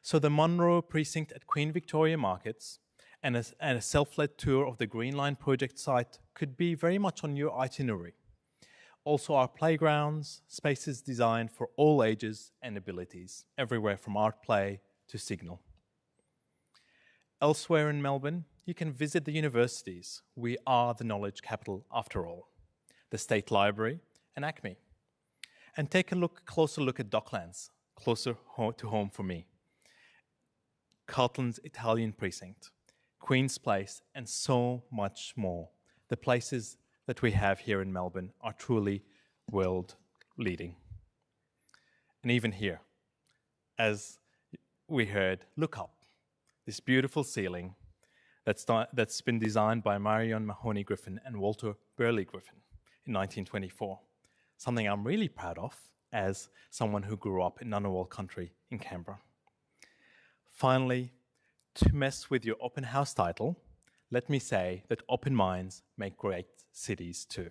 So the Monroe Precinct at Queen Victoria Markets and a self-led tour of the Green Line project site could be very much on your itinerary. Also our playgrounds, spaces designed for all ages and abilities, everywhere from art play to signal. Elsewhere in Melbourne, you can visit the universities. We are the knowledge capital after all. The State Library and ACME. And take a closer look at Docklands, closer to home for me. Carlton's Italian Precinct, Queen's Place, and so much more. The places that we have here in Melbourne are truly world-leading. And even here, as we heard, look up. This beautiful ceiling that's been designed by Marion Mahoney Griffin and Walter Burley Griffin in 1924. Something I'm really proud of as someone who grew up in Ngunnawal country in Canberra. Finally, to mess with your open house title, let me say that open minds make great cities too.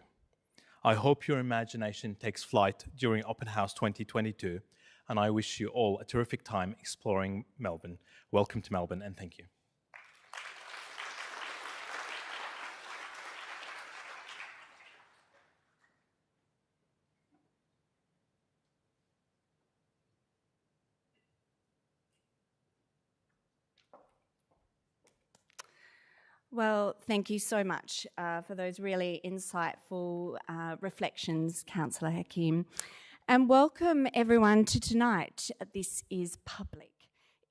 I hope your imagination takes flight during Open House 2022, and I wish you all a terrific time exploring Melbourne. Welcome to Melbourne, and thank you. Well, thank you so much for those really insightful reflections, Councillor Hakim. And welcome everyone to tonight. This is public.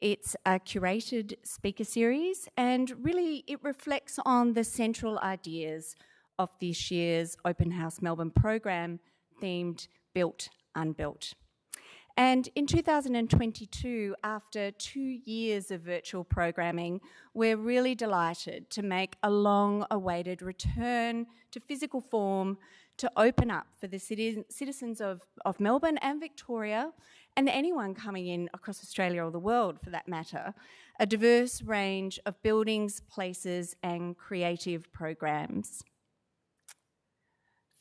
It's a curated speaker series, and really it reflects on the central ideas of this year's Open House Melbourne program themed Built, Unbuilt. And in 2022, after 2 years of virtual programming, we're really delighted to make a long-awaited return to physical form to open up for the citizens of Melbourne and Victoria, and anyone coming in across Australia or the world for that matter, a diverse range of buildings, places and creative programs.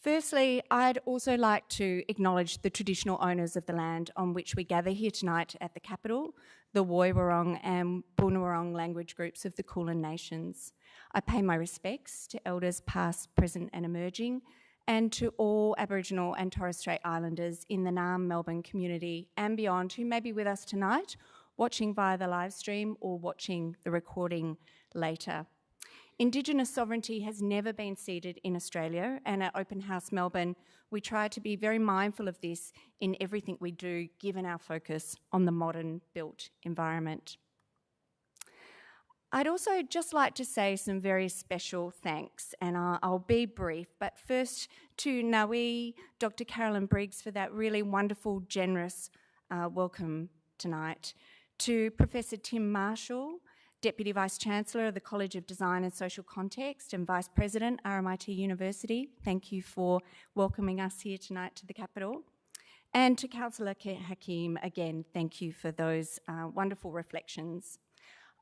Firstly, I'd also like to acknowledge the traditional owners of the land on which we gather here tonight at the capital, the Woiwurrung and Boonwurrung language groups of the Kulin Nations. I pay my respects to elders past, present and emerging, and to all Aboriginal and Torres Strait Islanders in the Naarm Melbourne community and beyond who may be with us tonight, watching via the live stream or watching the recording later. Indigenous sovereignty has never been ceded in Australia, and at Open House Melbourne, we try to be very mindful of this in everything we do, given our focus on the modern built environment. I'd also just like to say some very special thanks, and I'll be brief, but first to Nawi, Dr. Carolyn Briggs for that really wonderful, generous welcome tonight, to Professor Tim Marshall, Deputy Vice-Chancellor of the College of Design and Social Context and Vice President, RMIT University. Thank you for welcoming us here tonight to the Capital. And to Councillor Hakim, again, thank you for those wonderful reflections.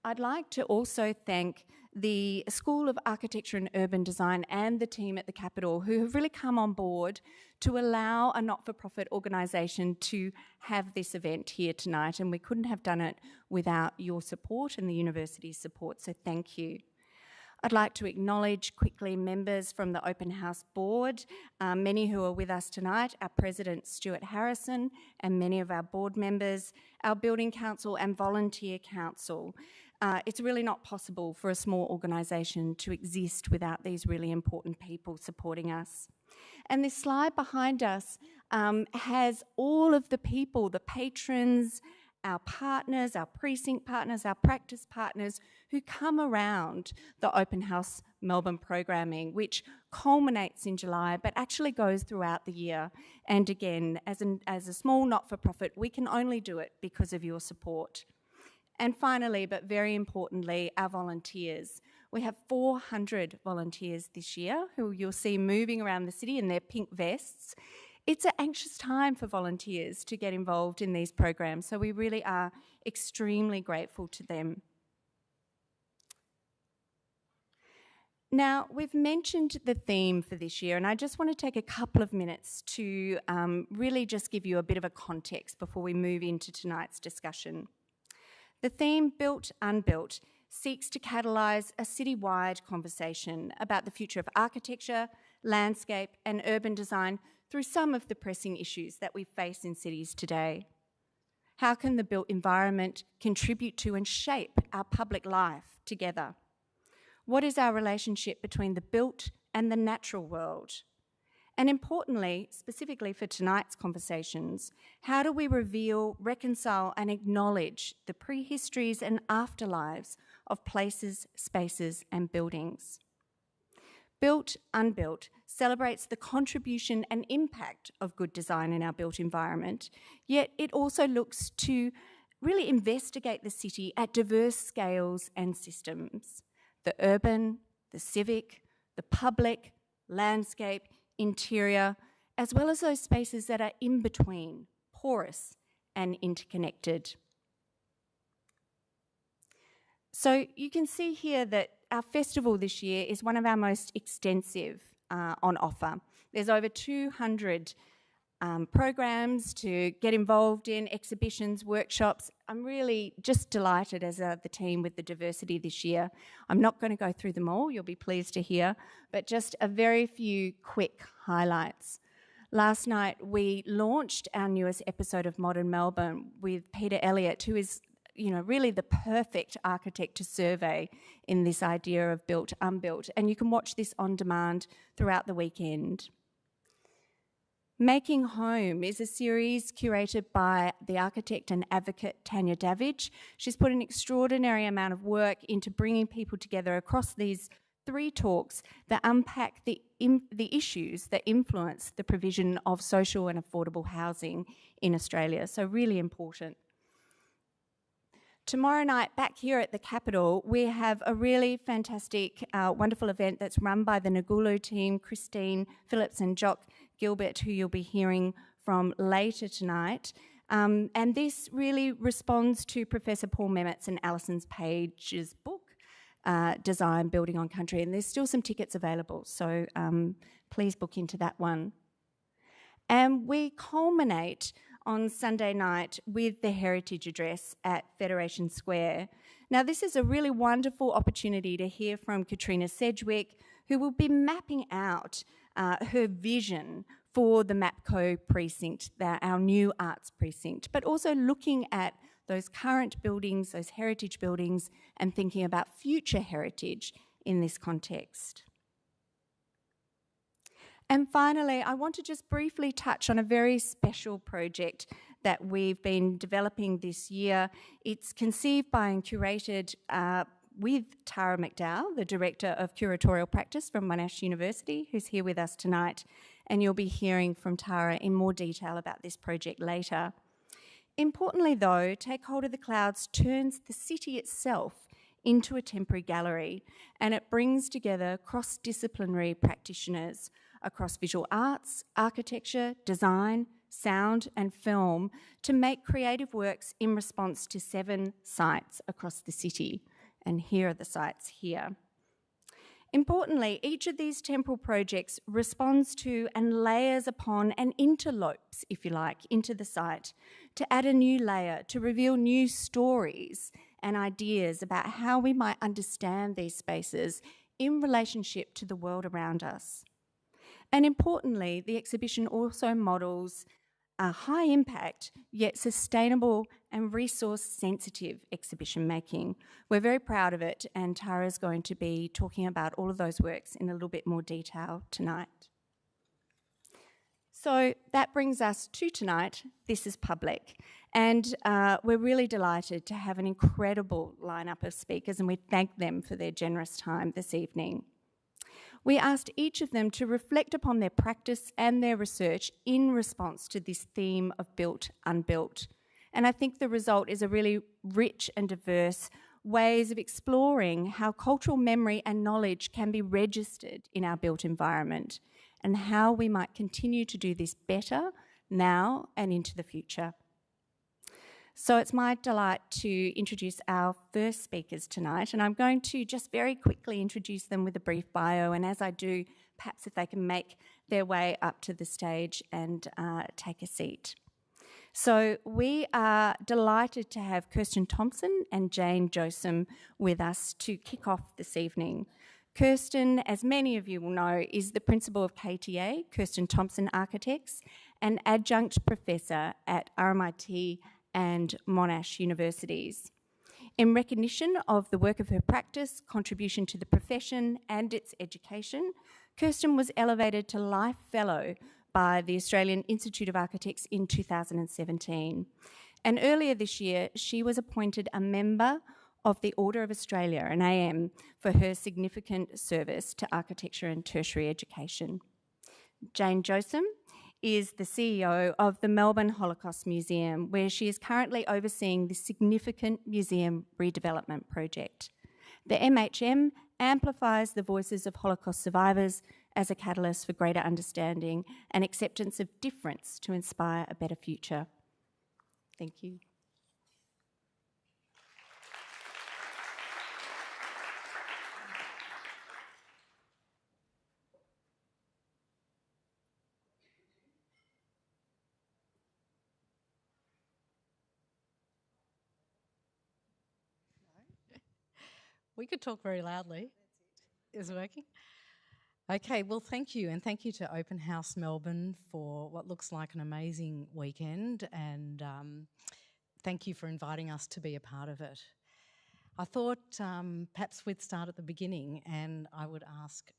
I'd like to also thank the School of Architecture and Urban Design and the team at the Capital who have really come on board to allow a not-for-profit organisation to have this event here tonight, and we couldn't have done it without your support and the university's support, so thank you. I'd like to acknowledge quickly members from the Open House Board, many who are with us tonight, our President Stuart Harrison and many of our board members, our Building Council and Volunteer Council. It's really not possible for a small organisation to exist without these really important people supporting us. And this slide behind us has all of the people, the patrons, our partners, our precinct partners, our practice partners who come around the Open House Melbourne programming, which culminates in July but actually goes throughout the year. And again, as a small not-for-profit, we can only do it because of your support. And finally, but very importantly, our volunteers. We have 400 volunteers this year who you'll see moving around the city in their pink vests. It's an anxious time for volunteers to get involved in these programs, so we really are extremely grateful to them. Now, we've mentioned the theme for this year, and I just want to take a couple of minutes to really just give you a bit of a context before we move into tonight's discussion. The theme Built, Unbuilt seeks to catalyse a citywide conversation about the future of architecture, landscape and urban design through some of the pressing issues that we face in cities today. How can the built environment contribute to and shape our public life together? What is our relationship between the built and the natural world? And importantly, specifically for tonight's conversations, how do we reveal, reconcile and acknowledge the prehistories and afterlives of places, spaces and buildings? Built, Unbuilt celebrates the contribution and impact of good design in our built environment, yet it also looks to really investigate the city at diverse scales and systems: the urban, the civic, the public, landscape, interior, as well as those spaces that are in between, porous and interconnected. So you can see here that our festival this year is one of our most extensive on offer. There's over 200 programs to get involved in, exhibitions, workshops. I'm really just delighted as the team with the diversity this year. I'm not going to go through them all, you'll be pleased to hear, but just a very few quick highlights. Last night we launched our newest episode of Modern Melbourne with Peter Elliott, who is really the perfect architect to survey in this idea of built, unbuilt, and you can watch this on demand throughout the weekend. Making Home is a series curated by the architect and advocate Tanya Davidge. She's put an extraordinary amount of work into bringing people together across these 3 talks that unpack the issues that influence the provision of social and affordable housing in Australia, so really important. Tomorrow night, back here at the Capitol, we have a really fantastic, wonderful event that's run by the Ngulu team, Christine Phillips and Jock Gilbert, who you'll be hearing from later tonight. And this really responds to Professor Paul Memmett's and Alison Page's book, Design, Building on Country, and there's still some tickets available, so please book into that one. And we culminate on Sunday night with the Heritage Address at Federation Square. Now, this is a really wonderful opportunity to hear from Katrina Sedgwick, who will be mapping out her vision for the MAPCO precinct, our new arts precinct, but also looking at those current buildings, those heritage buildings, and thinking about future heritage in this context. And finally, I want to just briefly touch on a very special project that we've been developing this year. It's conceived by and curated with Tara McDowell, the Director of Curatorial Practice from Monash University, who's here with us tonight, and you'll be hearing from Tara in more detail about this project later. Importantly though, Take Hold of the Clouds turns the city itself into a temporary gallery, and it brings together cross-disciplinary practitioners across visual arts, architecture, design, sound and film to make creative works in response to 7 sites across the city. And here are the sites here. Importantly, each of these temporal projects responds to and layers upon and interlopes, if you like, into the site to add a new layer, to reveal new stories and ideas about how we might understand these spaces in relationship to the world around us. And importantly, the exhibition also models a high impact yet sustainable and resource sensitive exhibition making. We're very proud of it, and Tara's going to be talking about all of those works in a little bit more detail tonight. So that brings us to tonight. This is public, and we're really delighted to have an incredible lineup of speakers, and we thank them for their generous time this evening. We asked each of them to reflect upon their practice and their research in response to this theme of built, unbuilt. And I think the result is a really rich and diverse ways of exploring how cultural memory and knowledge can be registered in our built environment and how we might continue to do this better now and into the future. So it's my delight to introduce our first speakers tonight, and I'm going to just very quickly introduce them with a brief bio, and as I do, perhaps if they can make their way up to the stage and take a seat. So we are delighted to have Kirsten Thompson and Jane Josem with us to kick off this evening. Kirsten, as many of you will know, is the principal of KTA, Kirsten Thompson Architects, and adjunct professor at RMIT and Monash Universities. In recognition of the work of her practice, contribution to the profession and its education, Kirsten was elevated to Life Fellow by the Australian Institute of Architects in 2017. And earlier this year, she was appointed a member of the Order of Australia, an AM, for her significant service to architecture and tertiary education. Jane Josem is the CEO of the Melbourne Holocaust Museum, where she is currently overseeing the significant museum redevelopment project. The MHM amplifies the voices of Holocaust survivors as a catalyst for greater understanding and acceptance of difference to inspire a better future. Thank you. We could talk very loudly. Is it working? Okay, well, thank you, and thank you to Open House Melbourne for what looks like an amazing weekend, and thank you for inviting us to be a part of it. I thought perhaps we'd start at the beginning, and I would ask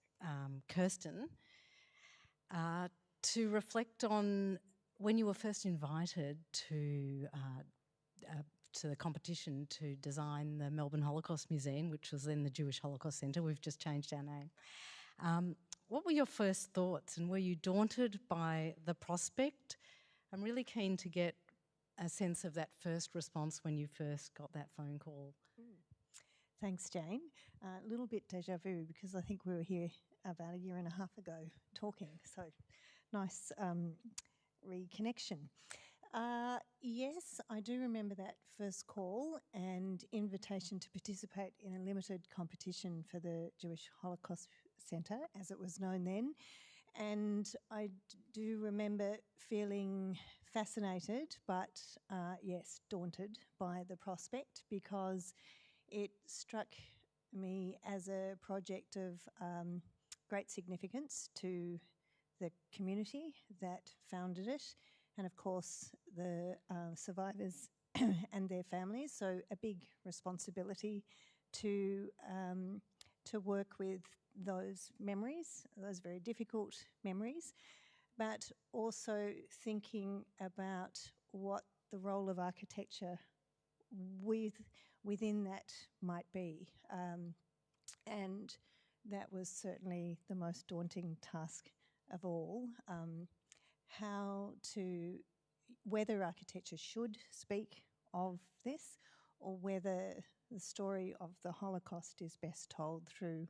Kirsten to reflect on when you were first invited to the competition to design the Melbourne Holocaust Museum, which was then the Jewish Holocaust Centre. We've just changed our name. What were your first thoughts, and were you daunted by the prospect? I'm really keen to get a sense of that first response when you first got that phone call. Thanks, Jane. A little bit déjà vu, because I think we were here about a year and a half ago talking, so nice reconnection. Yes, I do remember that first call and invitation to participate in a limited competition for the Jewish Holocaust Centre, as it was known then. And I do remember feeling fascinated, but yes, daunted by the prospect, because it struck me as a project of great significance to the community that founded it, and of course the survivors and their families. So a big responsibility to work with those memories, those very difficult memories, but also thinking about what the role of architecture within that might be. And that was certainly the most daunting task of all. Whether architecture should speak of this, or whether the story of the Holocaust is best told through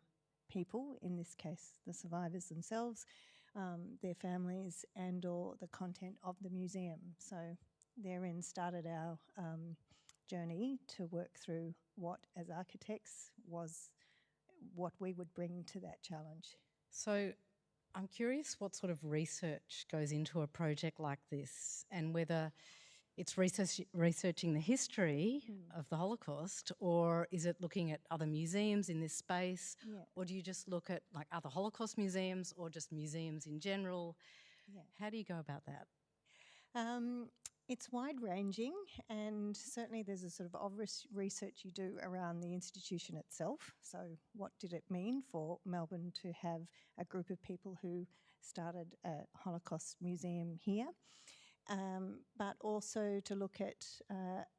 people, in this case the survivors themselves, their families, and or the content of the museum. So therein started our journey to work through what, as architects, was what we would bring to that challenge. So I'm curious what sort of research goes into a project like this, and whether it's researching the history of the Holocaust, or is it looking at other museums in this space, or do you just look at like other Holocaust museums, or just museums in general? How do you go about that? It's wide-ranging, and certainly there's a sort of research you do around the institution itself. So what did it mean for Melbourne to have a group of people who started a Holocaust museum here? But also to look at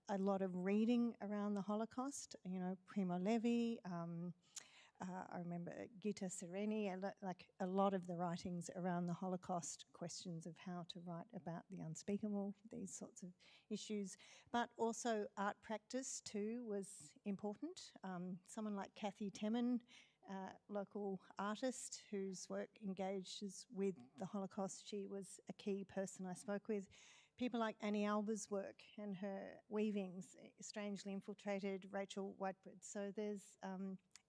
a lot of reading around the Holocaust, you know, Primo Levi, I remember Gita Sereni, like a lot of the writings around the Holocaust, questions of how to write about the unspeakable, these sorts of issues. But also art practice too was important. Someone like Kathy Temin, local artist whose work engages with the Holocaust, she was a key person I spoke with. People like Annie Alba's work and her weavings, strangely infiltrated, Rachel Whitebread. So there's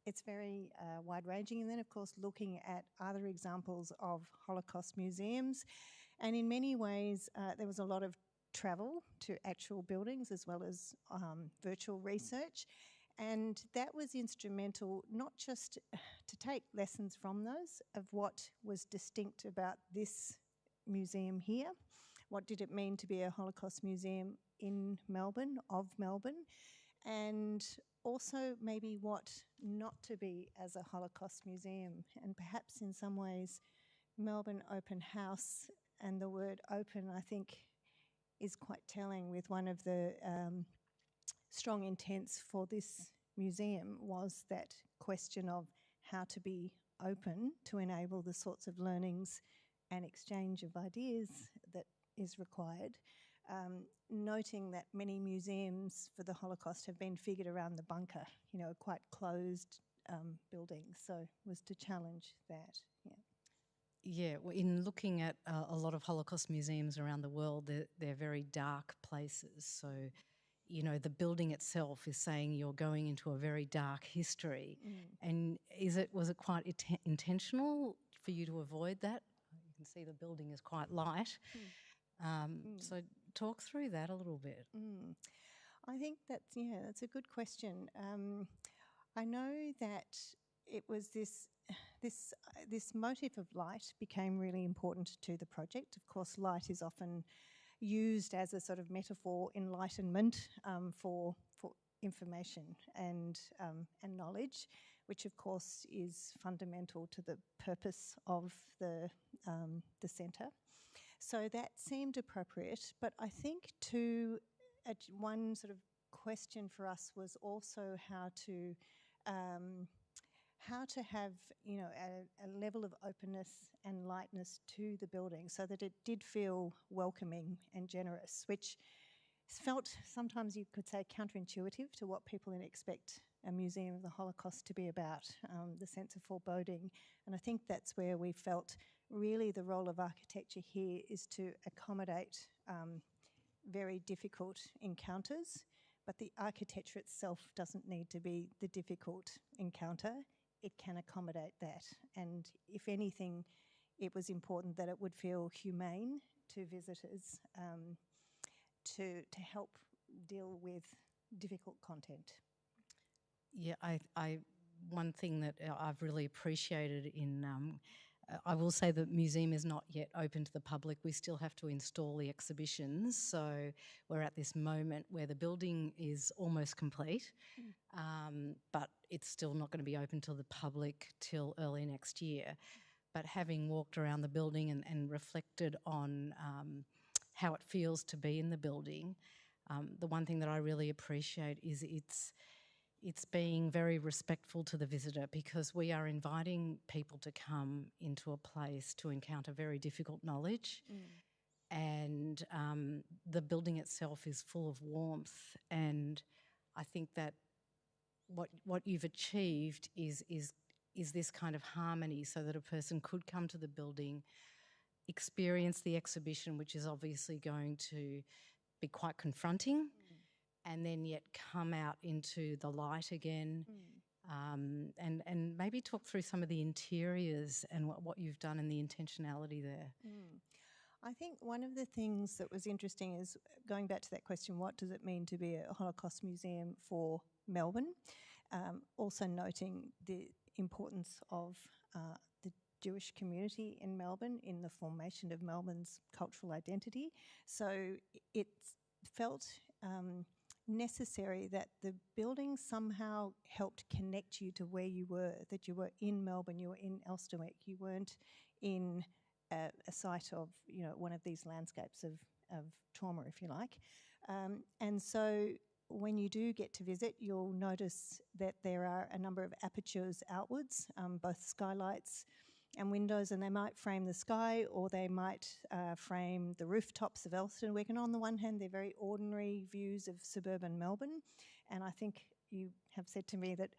it's very wide-ranging. And then, of course, looking at other examples of Holocaust museums. And in many ways, there was a lot of travel to actual buildings as well as virtual research. And that was instrumental, not just to take lessons from those of what was distinct about this museum here. What did it mean to be a Holocaust museum in Melbourne, of Melbourne? And also maybe what not to be as a Holocaust museum. And perhaps in some ways, Melbourne Open House, and the word open, I think, is quite telling. With one of the strong intents for this museum was that question of how to be open to enable the sorts of learnings and exchange of ideas that is required. Noting that many museums for the Holocaust have been figured around the bunker, quite closed buildings, so was to challenge that. Yeah, well, in looking at a lot of Holocaust museums around the world, they're very dark places. So, the building itself is saying you're going into a very dark history. And was it quite intentional for you to avoid that? You can see the building is quite light. So talk through that a little bit. I think that's a good question. I know that it was this motive of light became really important to the project. Of course, light is often used as a sort of metaphor, enlightenment for information and knowledge, which of course is fundamental to the purpose of the centre. So that seemed appropriate, but I think one sort of question for us was also how to have a level of openness and lightness to the building so that it did feel welcoming and generous, which felt sometimes you could say counterintuitive to what people expect a museum of the Holocaust to be about, the sense of foreboding. And I think that's where we felt really the role of architecture here is to accommodate very difficult encounters, but the architecture itself doesn't need to be the difficult encounter. It can accommodate that. And if anything, it was important that it would feel humane to visitors to help deal with difficult content. Yeah, one thing that I've really appreciated in, I will say the museum is not yet open to the public. We still have to install the exhibitions. So we're at this moment where the building is almost complete, but it's still not going to be open to the public till early next year. But having walked around the building and reflected on how it feels to be in the building, the one thing that I really appreciate is it's being very respectful to the visitor, because we are inviting people to come into a place to encounter very difficult knowledge. And the building itself is full of warmth, and I think that what you've achieved is this kind of harmony, so that a person could come to the building, experience the exhibition, which is obviously going to be quite confronting, and then yet come out into the light again, and maybe talk through some of the interiors and what you've done and the intentionality there. I think one of the things that was interesting is, going back to that question, what does it mean to be a Holocaust museum for Melbourne? Also noting the importance of the Jewish community in Melbourne in the formation of Melbourne's cultural identity. So it felt necessary that the building somehow helped connect you to where you were, that you were in Melbourne, you were in Elsternwick, you weren't in a site of, one of these landscapes of trauma, if you like. And so when you do get to visit, you'll notice that there are a number of apertures outwards, both skylights and windows, and they might frame the sky, or they might frame the rooftops of Elsternwick. And on the one hand, they're very ordinary views of suburban Melbourne. And I think you have said to me that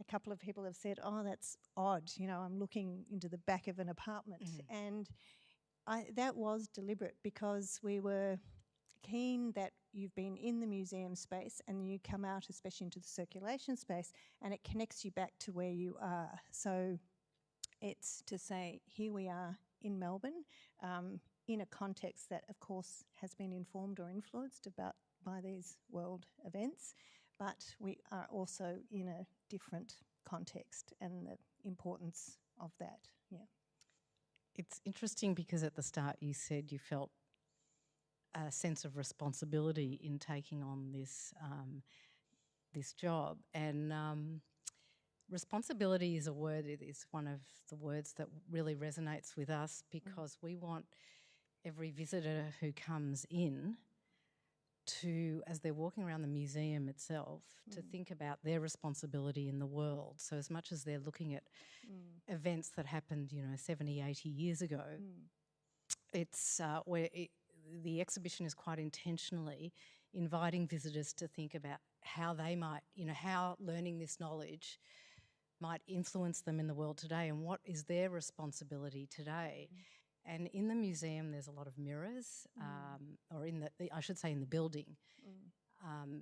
a couple of people have said, oh, that's odd, I'm looking into the back of an apartment. And that was deliberate, because we were keen that you've been in the museum space and you come out, especially into the circulation space, and it connects you back to where you are. So it's to say, here we are in Melbourne, in a context that, of course, has been informed or influenced by these world events, but we are also in a different context and the importance of that. Yeah. It's interesting because at the start you said you felt a sense of responsibility in taking on this this job, and responsibility is a word. It is one of the words that really resonates with us because we want every visitor who comes in to, as they're walking around the museum itself, to think about their responsibility in the world. So as much as they're looking at events that happened, 70, 80 years ago, it's the exhibition is quite intentionally inviting visitors to think about how they might, how learning this knowledge might influence them in the world today and what is their responsibility today. And in the museum, there's a lot of mirrors, or I should say in the building,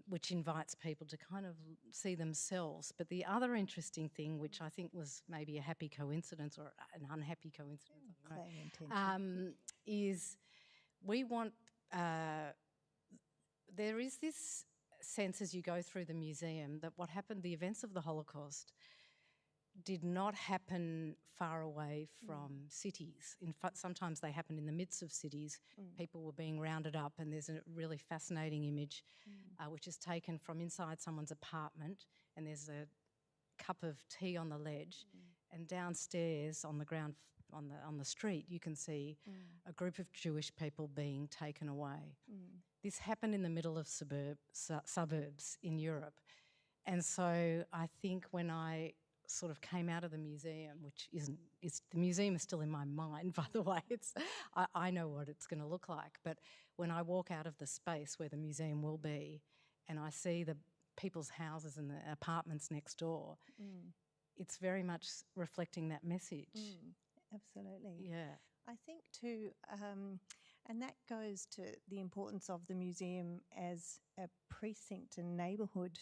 which invites people to kind of see themselves. But the other interesting thing, which I think was maybe a happy coincidence or an unhappy coincidence, is we want, there is this sense as you go through the museum that what happened, the events of the Holocaust, did not happen far away from cities. In fact, sometimes they happened in the midst of cities. People were being rounded up, and there's a really fascinating image which is taken from inside someone's apartment, and there's a cup of tea on the ledge, and downstairs on the ground, on the street, you can see a group of Jewish people being taken away. This happened in the middle of suburbs in Europe. And so I think when I sort of came out of the museum, which the museum is still in my mind, by the way. I know what it's going to look like. But when I walk out of the space where the museum will be and I see the people's houses and the apartments next door, it's very much reflecting that message. Absolutely. Yeah. I think too, and that goes to the importance of the museum as a precinct and neighbourhood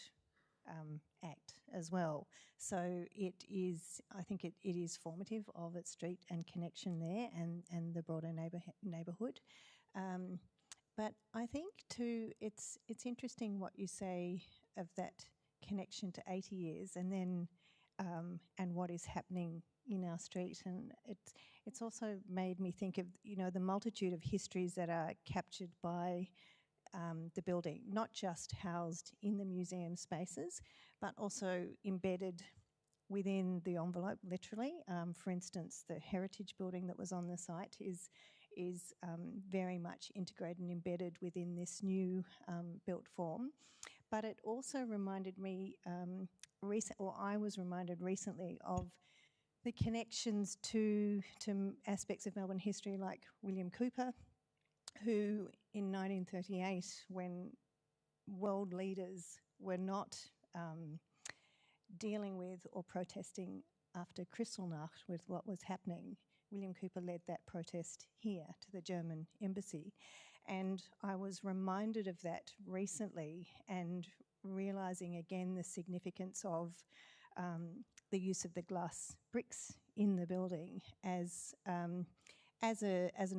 act as well. So it is, I think it is formative of its street and connection there and the broader neighbourhood. But I think too, it's interesting what you say of that connection to 80 years and then and what is happening in our street, and it's also made me think of the multitude of histories that are captured by the building, not just housed in the museum spaces, but also embedded within the envelope, literally. For instance, the heritage building that was on the site is very much integrated and embedded within this new built form. But it also reminded me, I was reminded recently of the connections to aspects of Melbourne history like William Cooper, who in 1938, when world leaders were not dealing with or protesting after Kristallnacht with what was happening, William Cooper led that protest here to the German embassy. And I was reminded of that recently and realising again the significance of the use of the glass bricks in the building as an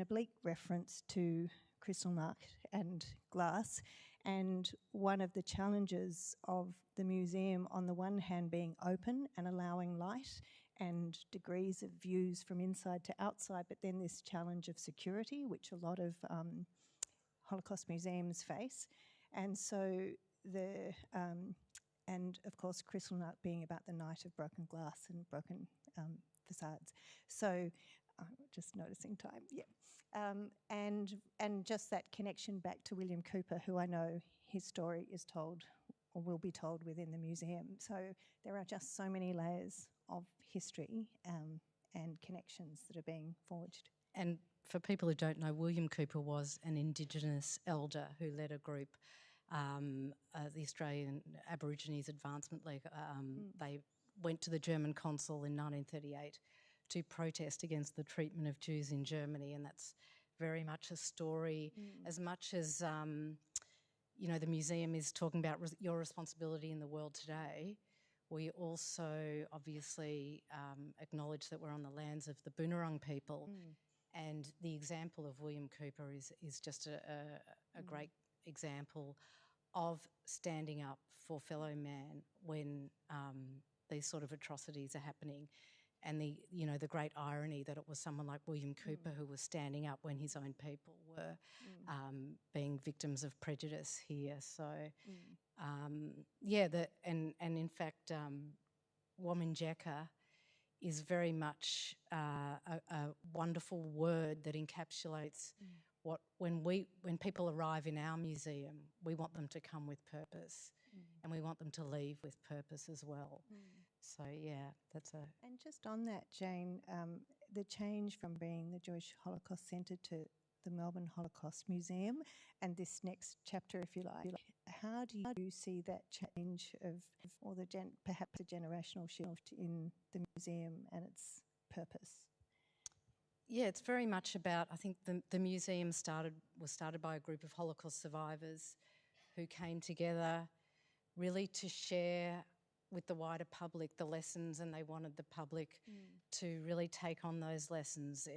oblique reference to Kristallnacht and glass, and one of the challenges of the museum on the one hand being open and allowing light and degrees of views from inside to outside, but then this challenge of security, which a lot of Holocaust museums face. And so and of course Kristallnacht being about the night of broken glass and broken facades. So just noticing time, yeah. And just that connection back to William Cooper, who I know his story is told or will be told within the museum. So there are just so many layers of history and connections that are being forged. And for people who don't know, William Cooper was an Indigenous elder who led a group, the Australian Aborigines Advancement League. They went to the German consul in 1938 to protest against the treatment of Jews in Germany, and that's very much a story, as much as the museum is talking about your responsibility in the world today. We also obviously acknowledge that we're on the lands of the Boonwurrung people, And the example of William Cooper is just a great example of standing up for fellow man when these sort of atrocities are happening. And the great irony that it was someone like William Cooper who was standing up when his own people were being victims of prejudice here. So, and in fact, Wominjeka is very much a wonderful word that encapsulates what when people arrive in our museum, we want them to come with purpose, and we want them to leave with purpose as well. So yeah, that's a. And just on that, Jane, the change from being the Jewish Holocaust Centre to the Melbourne Holocaust Museum, and this next chapter, if you like, how do you see that change or perhaps a generational shift in the museum and its purpose? Yeah, it's very much about, I think the museum was started by a group of Holocaust survivors who came together really to share with the wider public the lessons, and they wanted the public to really take on those lessons.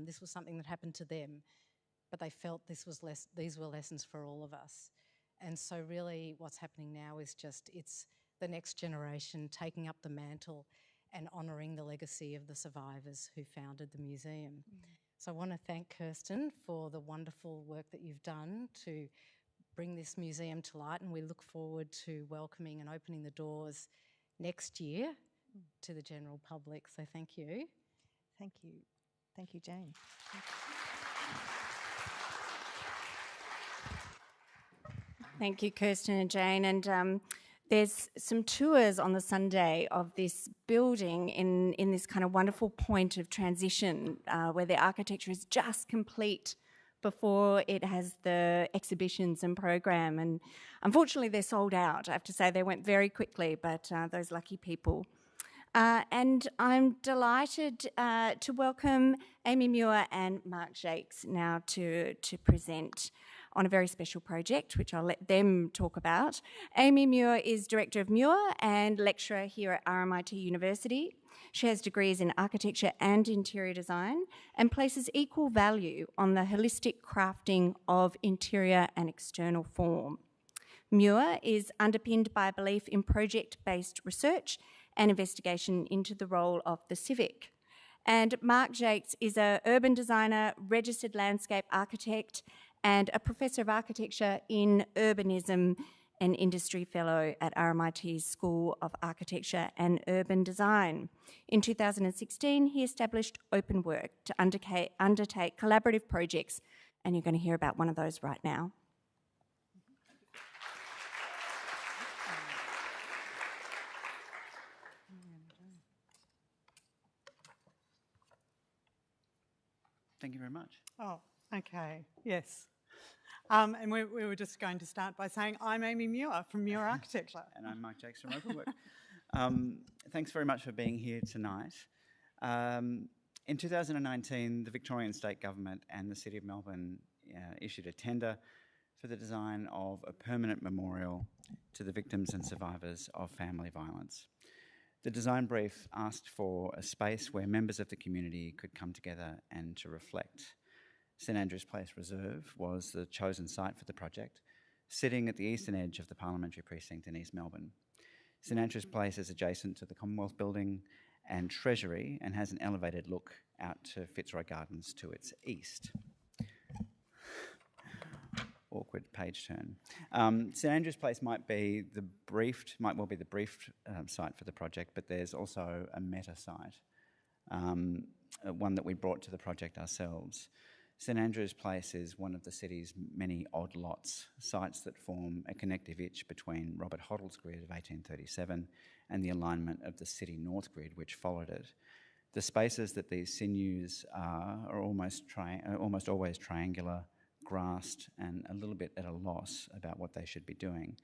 This was something that happened to them, but they felt these were lessons for all of us. And so really what's happening now is it's the next generation taking up the mantle and honouring the legacy of the survivors who founded the museum. So I want to thank Kirsten for the wonderful work that you've done to bring this museum to light, and we look forward to welcoming and opening the doors next year to the general public. So thank you. Thank you. Thank you, Jane. Thank you, Kirsten and Jane. And there's some tours on the Sunday of this building in this kind of wonderful point of transition where the architecture is just complete before it has the exhibitions and program. And unfortunately, they're sold out. I have to say they went very quickly, but those lucky people. And I'm delighted to welcome Amy Muir and Mark Jakes now to present on a very special project, which I'll let them talk about. Amy Muir is Director of Muir and lecturer here at RMIT University. She has degrees in architecture and interior design and places equal value on the holistic crafting of interior and external form. Muir is underpinned by a belief in project-based research and investigation into the role of the civic. And Mark Jakes is an urban designer, registered landscape architect, and a professor of architecture in urbanism and industry fellow at RMIT's School of Architecture and Urban Design. In 2016, he established Open Work to undertake collaborative projects, and you're going to hear about one of those right now. Thank you very much. Oh, okay, yes. And we were just going to start by saying I'm Amy Muir from Muir Architecture. And I'm Mark Jakes from Open Work. Thanks very much for being here tonight. In 2019, the Victorian State Government and the City of Melbourne issued a tender for the design of a permanent memorial to the victims and survivors of family violence. The design brief asked for a space where members of the community could come together and to reflect. St Andrew's Place Reserve was the chosen site for the project, sitting at the eastern edge of the Parliamentary Precinct in East Melbourne. St Andrew's Place is adjacent to the Commonwealth Building and Treasury and has an elevated look out to Fitzroy Gardens to its east. Awkward page turn. St Andrew's Place might well be the briefed site for the project, but there's also a meta site, one that we brought to the project ourselves. St Andrew's Place is one of the city's many odd lots, sites that form a connective itch between Robert Hoddle's grid of 1837 and the alignment of the city north grid which followed it. The spaces that these sinews are almost always triangular, grassed, and a little bit at a loss about what they should be doing.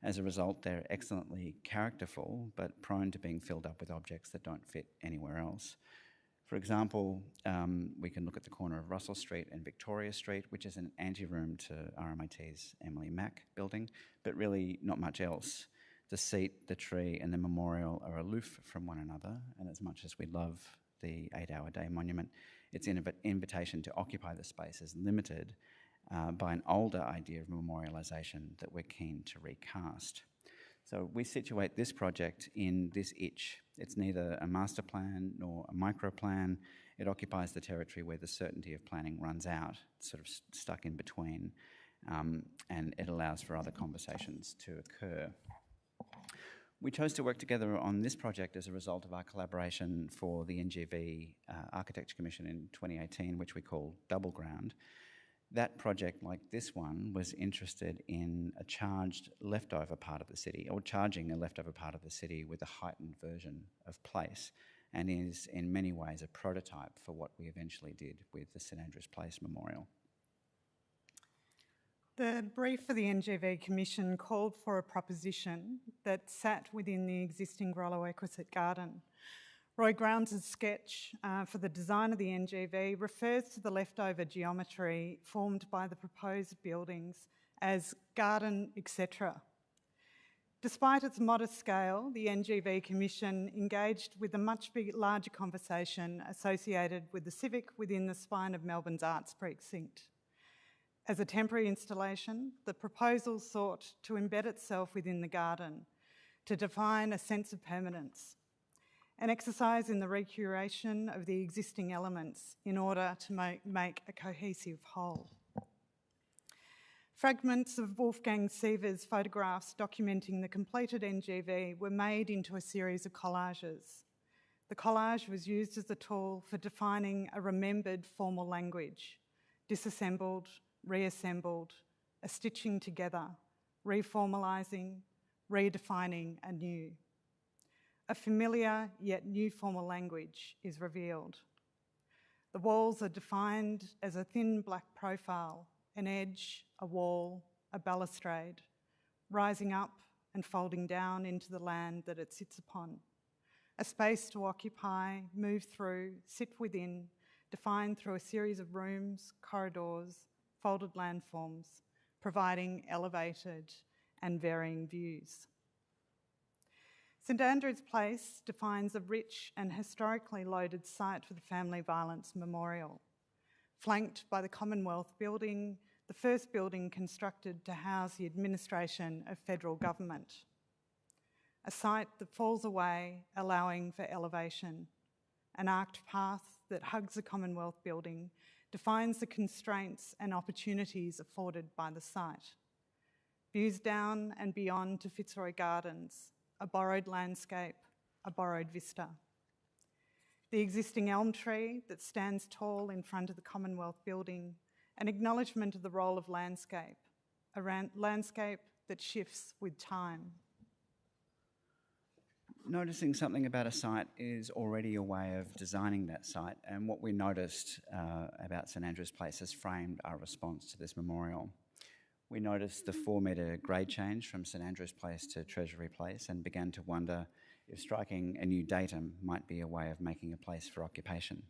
As a result, they're excellently characterful, but prone to being filled up with objects that don't fit anywhere else. For example, we can look at the corner of Russell Street and Victoria Street, which is an anteroom to RMIT's Emily Mack building, but really not much else. The seat, the tree, and the memorial are aloof from one another, and as much as we love the 8-hour day monument, its invitation to occupy the space is limited by an older idea of memorialisation that we're keen to recast. So we situate this project in this itch. It's neither a master plan nor a micro plan. It occupies the territory where the certainty of planning runs out, sort of stuck in between, and it allows for other conversations to occur. We chose to work together on this project as a result of our collaboration for the NGV Architecture Commission in 2018, which we call Double Ground. That project, like this one, was interested in a charged leftover part of the city, or charging a leftover part of the city with a heightened version of place, and is in many ways a prototype for what we eventually did with the St Andrews Place Memorial. The brief for the NGV Commission called for a proposition that sat within the existing Grollo Equisite Garden. Roy Grounds' sketch for the design of the NGV refers to the leftover geometry formed by the proposed buildings as garden, etc. Despite its modest scale, the NGV Commission engaged with a much larger conversation associated with the civic within the spine of Melbourne's arts precinct. As a temporary installation, the proposal sought to embed itself within the garden, to define a sense of permanence, an exercise in the recuration of the existing elements in order to make a cohesive whole. Fragments of Wolfgang Siever's photographs documenting the completed NGV were made into a series of collages. The collage was used as a tool for defining a remembered formal language, disassembled, reassembled, a stitching together, reformalising, redefining anew. A familiar yet new formal language is revealed. The walls are defined as a thin black profile, an edge, a wall, a balustrade, rising up and folding down into the land that it sits upon. A space to occupy, move through, sit within, defined through a series of rooms, corridors, folded landforms, providing elevated and varying views. St Andrews Place defines a rich and historically loaded site for the Family Violence Memorial, flanked by the Commonwealth Building, the first building constructed to house the administration of federal government. A site that falls away, allowing for elevation. An arced path that hugs the Commonwealth Building defines the constraints and opportunities afforded by the site. Views down and beyond to Fitzroy Gardens, a borrowed landscape, a borrowed vista. The existing elm tree that stands tall in front of the Commonwealth Building, an acknowledgement of the role of landscape, a landscape that shifts with time. Noticing something about a site is already a way of designing that site, and what we noticed about St Andrews Place has framed our response to this memorial. We noticed the 4-metre grade change from St Andrews Place to Treasury Place and began to wonder if striking a new datum might be a way of making a place for occupation.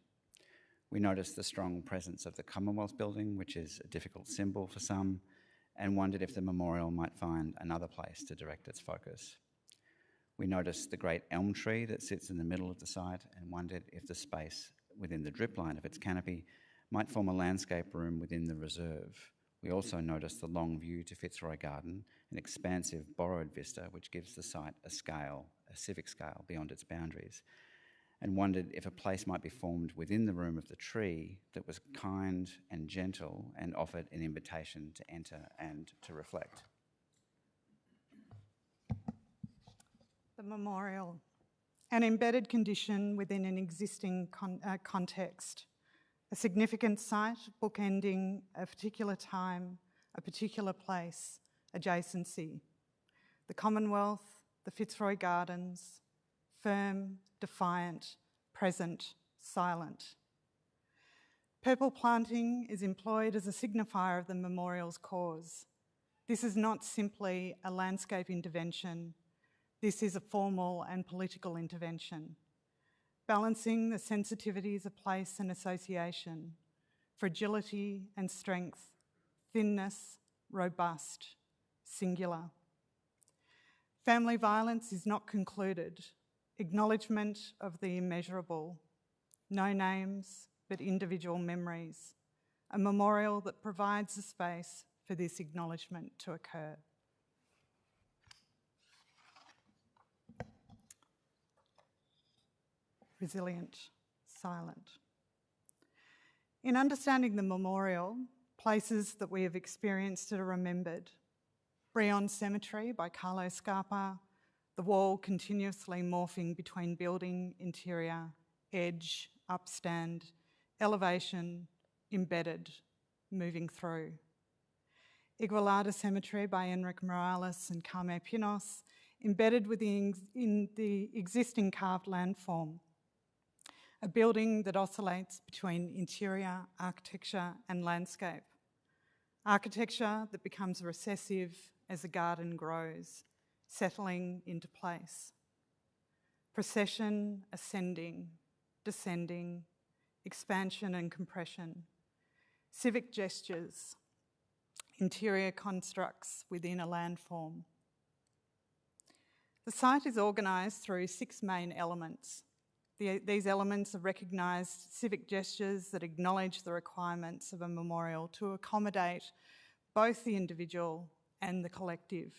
We noticed the strong presence of the Commonwealth Building, which is a difficult symbol for some, and wondered if the memorial might find another place to direct its focus. We noticed the great elm tree that sits in the middle of the site and wondered if the space within the drip line of its canopy might form a landscape room within the reserve. We also noticed the long view to Fitzroy Garden, an expansive borrowed vista which gives the site a scale, a civic scale beyond its boundaries, and wondered if a place might be formed within the room of the tree that was kind and gentle and offered an invitation to enter and to reflect. The memorial, an embedded condition within an existing context, a significant site bookending a particular time, a particular place, adjacency. The Commonwealth, the Fitzroy Gardens, firm, defiant, present, silent. Purple planting is employed as a signifier of the memorial's cause. This is not simply a landscape intervention. This is a formal and political intervention, balancing the sensitivities of place and association, fragility and strength, thinness, robust, singular. Family violence is not concluded. Acknowledgement of the immeasurable. No names, but individual memories, a memorial that provides a space for this acknowledgement to occur. Resilient, silent. In understanding the memorial, places that we have experienced are remembered. Brion Cemetery by Carlo Scarpa, the wall continuously morphing between building, interior, edge, upstand, elevation, embedded, moving through. Igualada Cemetery by Enrique Morales and Carme Pinos, embedded within the existing carved landform. A building that oscillates between interior, architecture and landscape. Architecture that becomes recessive as the garden grows, settling into place. Procession, ascending, descending, expansion and compression. Civic gestures, interior constructs within a landform. The site is organised through 6 main elements. These elements are recognised civic gestures that acknowledge the requirements of a memorial to accommodate both the individual and the collective.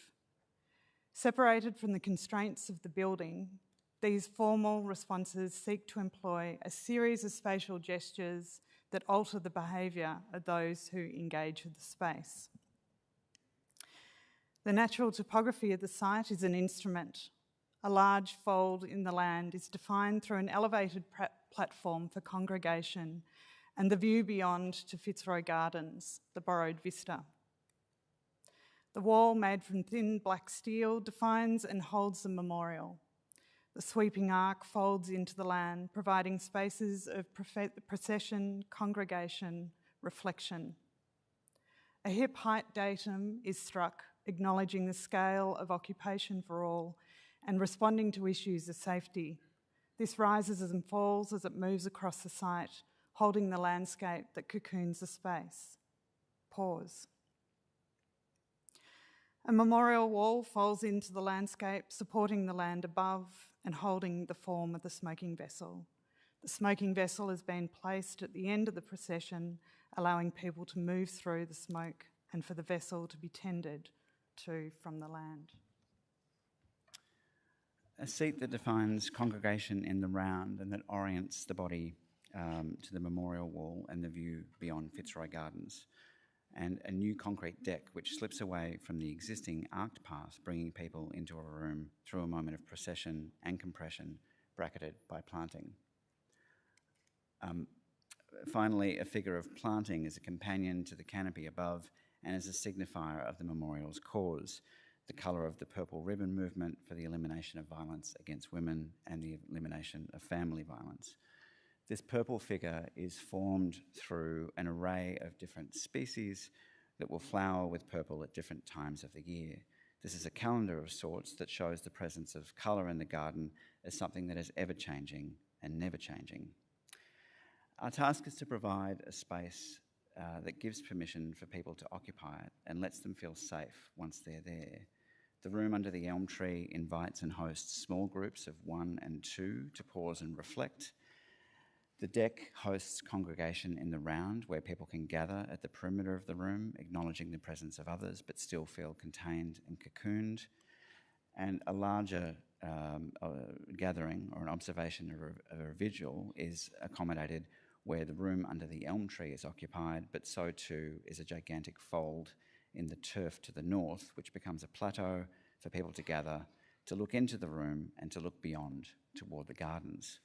Separated from the constraints of the building, these formal responses seek to employ a series of spatial gestures that alter the behaviour of those who engage with the space. The natural topography of the site is an instrument. A large fold in the land is defined through an elevated platform for congregation and the view beyond to Fitzroy Gardens, the borrowed vista. The wall made from thin black steel defines and holds the memorial. The sweeping arc folds into the land, providing spaces of procession, congregation, reflection. A hip height datum is struck, acknowledging the scale of occupation for all and responding to issues of safety. This rises and falls as it moves across the site, holding the landscape that cocoons the space. Pause. A memorial wall falls into the landscape, supporting the land above and holding the form of the smoking vessel. The smoking vessel has been placed at the end of the procession, allowing people to move through the smoke and for the vessel to be tended to from the land. A seat that defines congregation in the round and that orients the body to the memorial wall and the view beyond Fitzroy Gardens. And a new concrete deck which slips away from the existing arced path, bringing people into a room through a moment of procession and compression, bracketed by planting. Finally, a figure of planting as a companion to the canopy above and as a signifier of the memorial's cause, the colour of the purple ribbon movement for the elimination of violence against women and the elimination of family violence. This purple figure is formed through an array of different species that will flower with purple at different times of the year. This is a calendar of sorts that shows the presence of colour in the garden as something that is ever-changing and never-changing. Our task is to provide a space that gives permission for people to occupy it and lets them feel safe once they're there. The room under the elm tree invites and hosts small groups of 1 and 2 to pause and reflect. The deck hosts congregation in the round where people can gather at the perimeter of the room, acknowledging the presence of others but still feel contained and cocooned. And a larger gathering or an observation or a vigil is accommodated where the room under the elm tree is occupied, but so too is a gigantic fold in the turf to the north, which becomes a plateau for people to gather, to look into the room and to look beyond toward the gardens.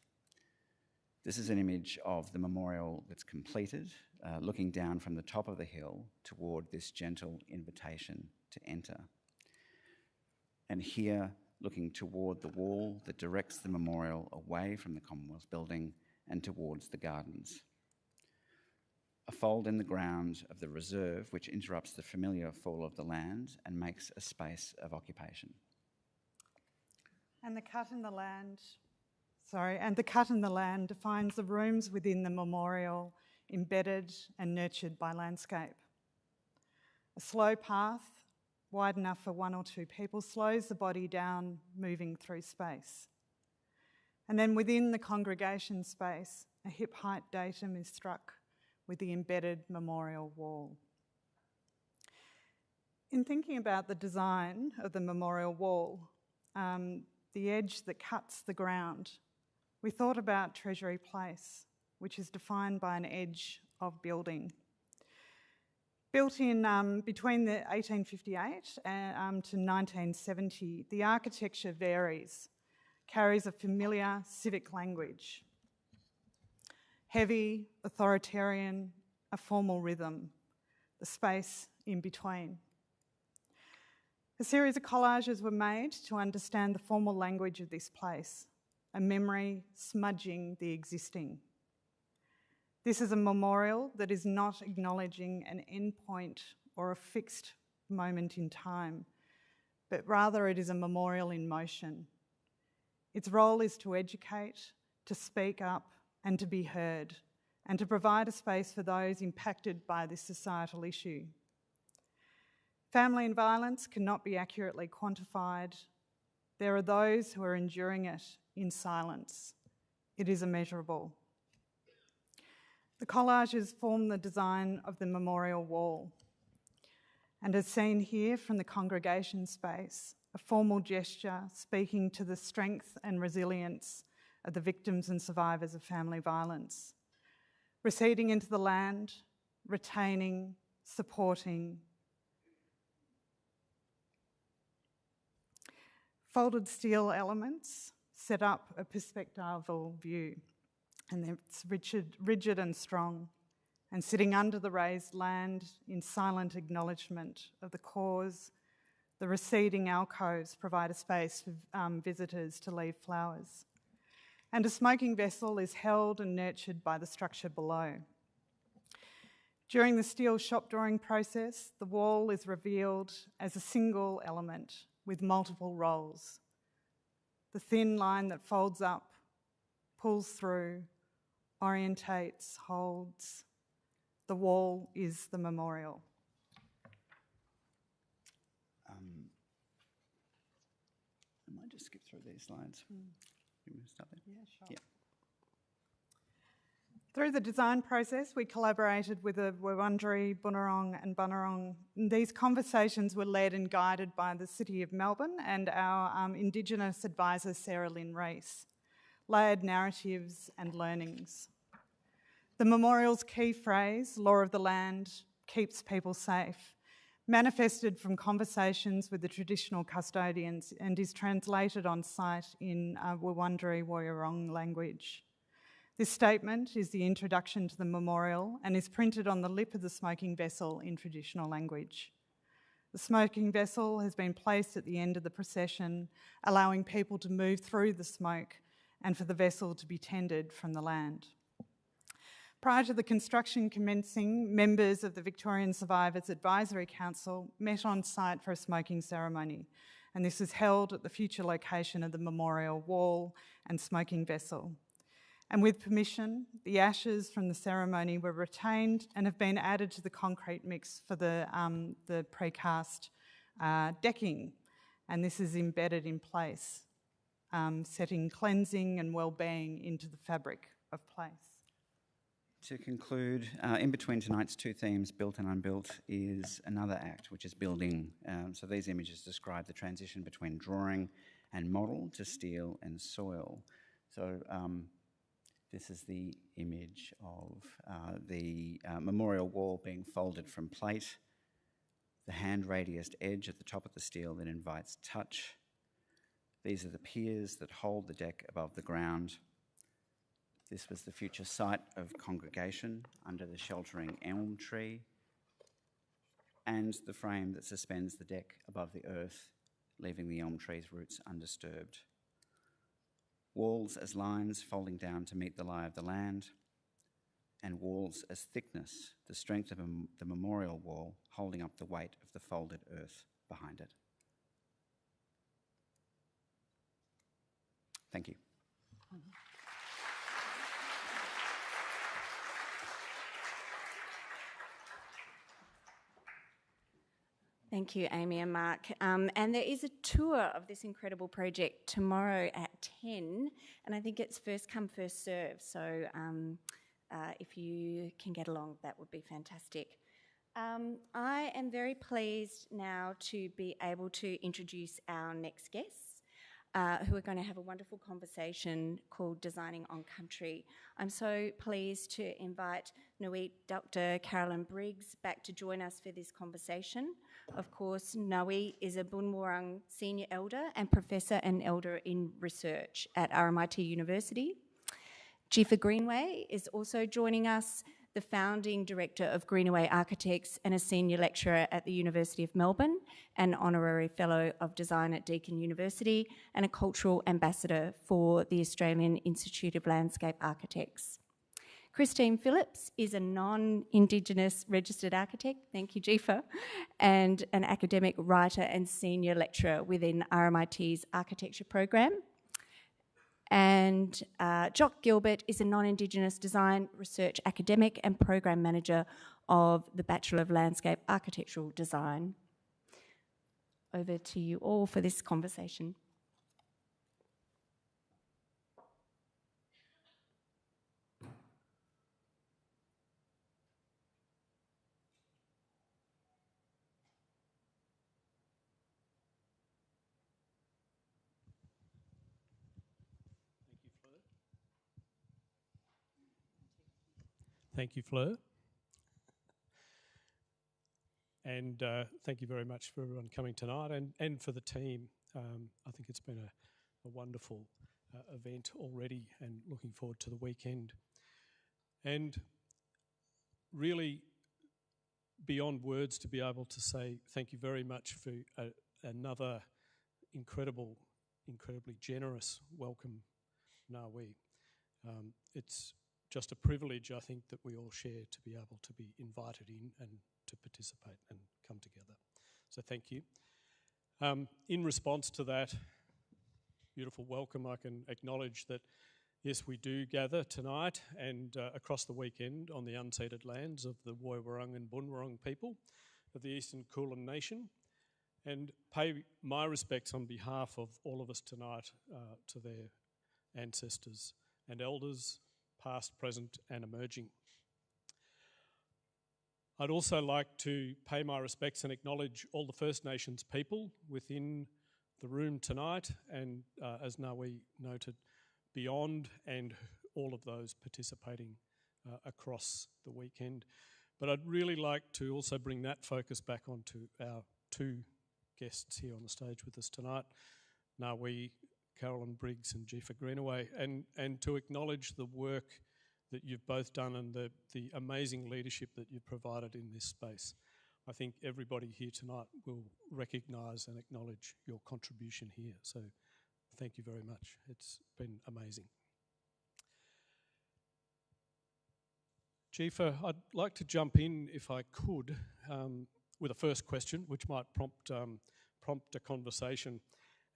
This is an image of the memorial that's completed, looking down from the top of the hill toward this gentle invitation to enter. And here, looking toward the wall that directs the memorial away from the Commonwealth building and towards the gardens. A fold in the ground of the reserve which interrupts the familiar fall of the land and makes a space of occupation. And the cut in the land defines the rooms within the memorial, embedded and nurtured by landscape. A slow path, wide enough for 1 or 2 people, slows the body down, moving through space. And then within the congregation space, a hip height datum is struck with the embedded memorial wall. In thinking about the design of the memorial wall, the edge that cuts the ground, we thought about Treasury Place, which is defined by an edge of building. Built in between the 1858 to 1970, the architecture varies, carries a familiar civic language. Heavy, authoritarian, a formal rhythm, the space in between. A series of collages were made to understand the formal language of this place, a memory smudging the existing. This is a memorial that is not acknowledging an endpoint or a fixed moment in time, but rather it is a memorial in motion. Its role is to educate, to speak up, and to be heard, and to provide a space for those impacted by this societal issue. Family and violence cannot be accurately quantified. There are those who are enduring it in silence. It is immeasurable. The collages form the design of the memorial wall. And as seen here from the congregation space, a formal gesture speaking to the strength and resilience of the victims and survivors of family violence. Receding into the land, retaining, supporting. Folded steel elements set up a perspectival view, and it's rigid and strong, and sitting under the raised land in silent acknowledgement of the cause, the receding alcoves provide a space for visitors to leave flowers. And a smoking vessel is held and nurtured by the structure below. During the steel shop drawing process, the wall is revealed as a single element with multiple roles. The thin line that folds up, pulls through, orientates, holds. The wall is the memorial. I might just skip through these slides. You want to start there? Yeah, sure. Yeah. Through the design process, we collaborated with the Wurundjeri, Bunurong and Bunurong. These conversations were led and guided by the City of Melbourne and our Indigenous advisor, Sarah Lynn Rees. Layered narratives and learnings. The memorial's key phrase, law of the land, keeps people safe, manifested from conversations with the traditional custodians and is translated on site in Wurundjeri Woiwurrung language. This statement is the introduction to the memorial and is printed on the lip of the smoking vessel in traditional language. The smoking vessel has been placed at the end of the procession, allowing people to move through the smoke and for the vessel to be tended from the land. Prior to the construction commencing, members of the Victorian Survivors Advisory Council met on site for a smoking ceremony, and this was held at the future location of the memorial wall and smoking vessel. And with permission, the ashes from the ceremony were retained and have been added to the concrete mix for the precast decking, and this is embedded in place, setting cleansing and well-being into the fabric of place. To conclude, in between tonight's two themes, built and unbuilt, is another act, which is building. So these images describe the transition between drawing and model to steel and soil. So this is the image of the memorial wall being folded from plate, the hand-radiused edge at the top of the steel that invites touch. These are the piers that hold the deck above the ground. This was the future site of congregation under the sheltering elm tree, and the frame that suspends the deck above the earth, leaving the elm tree's roots undisturbed. Walls as lines folding down to meet the lie of the land, and walls as thickness, the strength of the memorial wall holding up the weight of the folded earth behind it. Thank you. Thank you, Amy and Mark. And there is a tour of this incredible project tomorrow at 10, and I think it's first come, first serve. So if you can get along, that would be fantastic. I am very pleased now to be able to introduce our next guests, who are going to have a wonderful conversation called Designing on Country. I'm so pleased to invite Dr. Carolyn Briggs back to join us for this conversation. Of course, Nawi is a Bunwurrung Senior Elder and Professor and Elder in Research at RMIT University. Jifa Greenway is also joining us, the founding director of Greenaway Architects and a senior lecturer at the University of Melbourne, an honorary fellow of design at Deakin University, and a cultural ambassador for the Australian Institute of Landscape Architects. Christine Phillips is a non-Indigenous registered architect, thank you Jifa, and an academic writer and senior lecturer within RMIT's architecture program. And Jock Gilbert is a non-Indigenous design research academic and program manager of the Bachelor of Landscape Architectural Design. Over to you all for this conversation. Thank you, Fleur. And thank you very much for everyone coming tonight and for the team. I think it's been a wonderful event already and looking forward to the weekend. And really, beyond words, to be able to say thank you very much for another incredibly generous welcome, Nawi. It's just a privilege, I think, that we all share to be able to be invited in and to participate and come together. So thank you. In response to that beautiful welcome, I can acknowledge that, yes, we do gather tonight and across the weekend on the unceded lands of the Woiwurrung and Bunwurrung people of the Eastern Kulin Nation, and pay my respects on behalf of all of us tonight to their ancestors and elders, past, present and emerging. I'd also like to pay my respects and acknowledge all the First Nations people within the room tonight and, as Nawi noted, beyond, and all of those participating across the weekend. But I'd really like to also bring that focus back onto our two guests here on the stage with us tonight, Nawi, Carolyn Briggs and Jifa Greenaway, and to acknowledge the work that you've both done and the amazing leadership that you've provided in this space. I think everybody here tonight will recognise and acknowledge your contribution here. So thank you very much. It's been amazing. Jifa, I'd like to jump in, if I could, with a first question, which might prompt a conversation.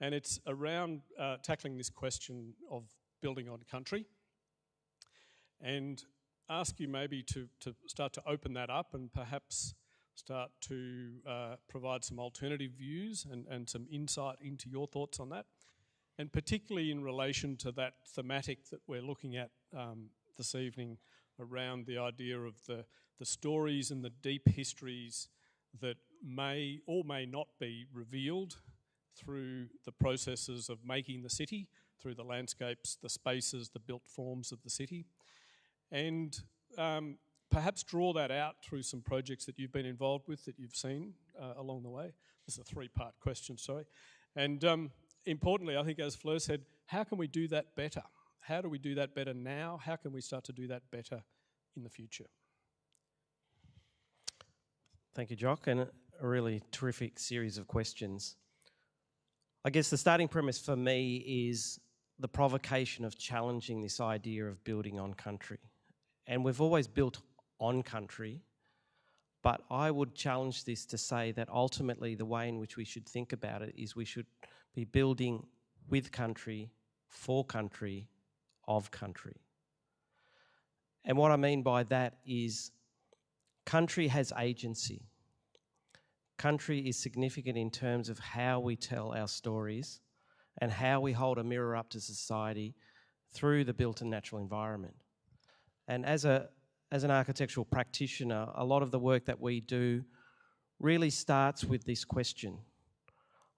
And it's around tackling this question of building on country, and ask you maybe to start to open that up and perhaps start to provide some alternative views and some insight into your thoughts on that, and particularly in relation to that thematic that we're looking at this evening around the idea of the stories and the deep histories that may or may not be revealed through the processes of making the city, through the landscapes, the spaces, the built forms of the city, and perhaps draw that out through some projects that you've been involved with, that you've seen along the way. This is a three-part question, sorry. And importantly, I think as Fleur said, how can we do that better? How do we do that better now? How can we start to do that better in the future? Thank you, Jock, and a really terrific series of questions. I guess the starting premise for me is the provocation of challenging this idea of building on country. And we've always built on country, but I would challenge this to say that ultimately the way in which we should think about it is we should be building with country, for country, of country. And what I mean by that is country has agency. country is significant in terms of how we tell our stories and how we hold a mirror up to society through the built and natural environment. And as an architectural practitioner, a lot of the work that we do really starts with this question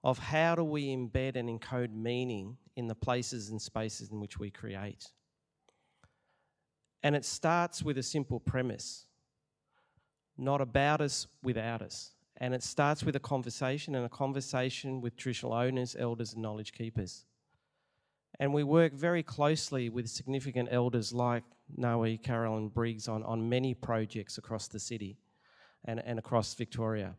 of how do we embed and encode meaning in the places and spaces in which we create. And it starts with a simple premise, not about us, without us. And it starts with a conversation, and a conversation with traditional owners, elders and knowledge keepers. And we work very closely with significant elders like Nawi, Carolyn Briggs on many projects across the city and across Victoria.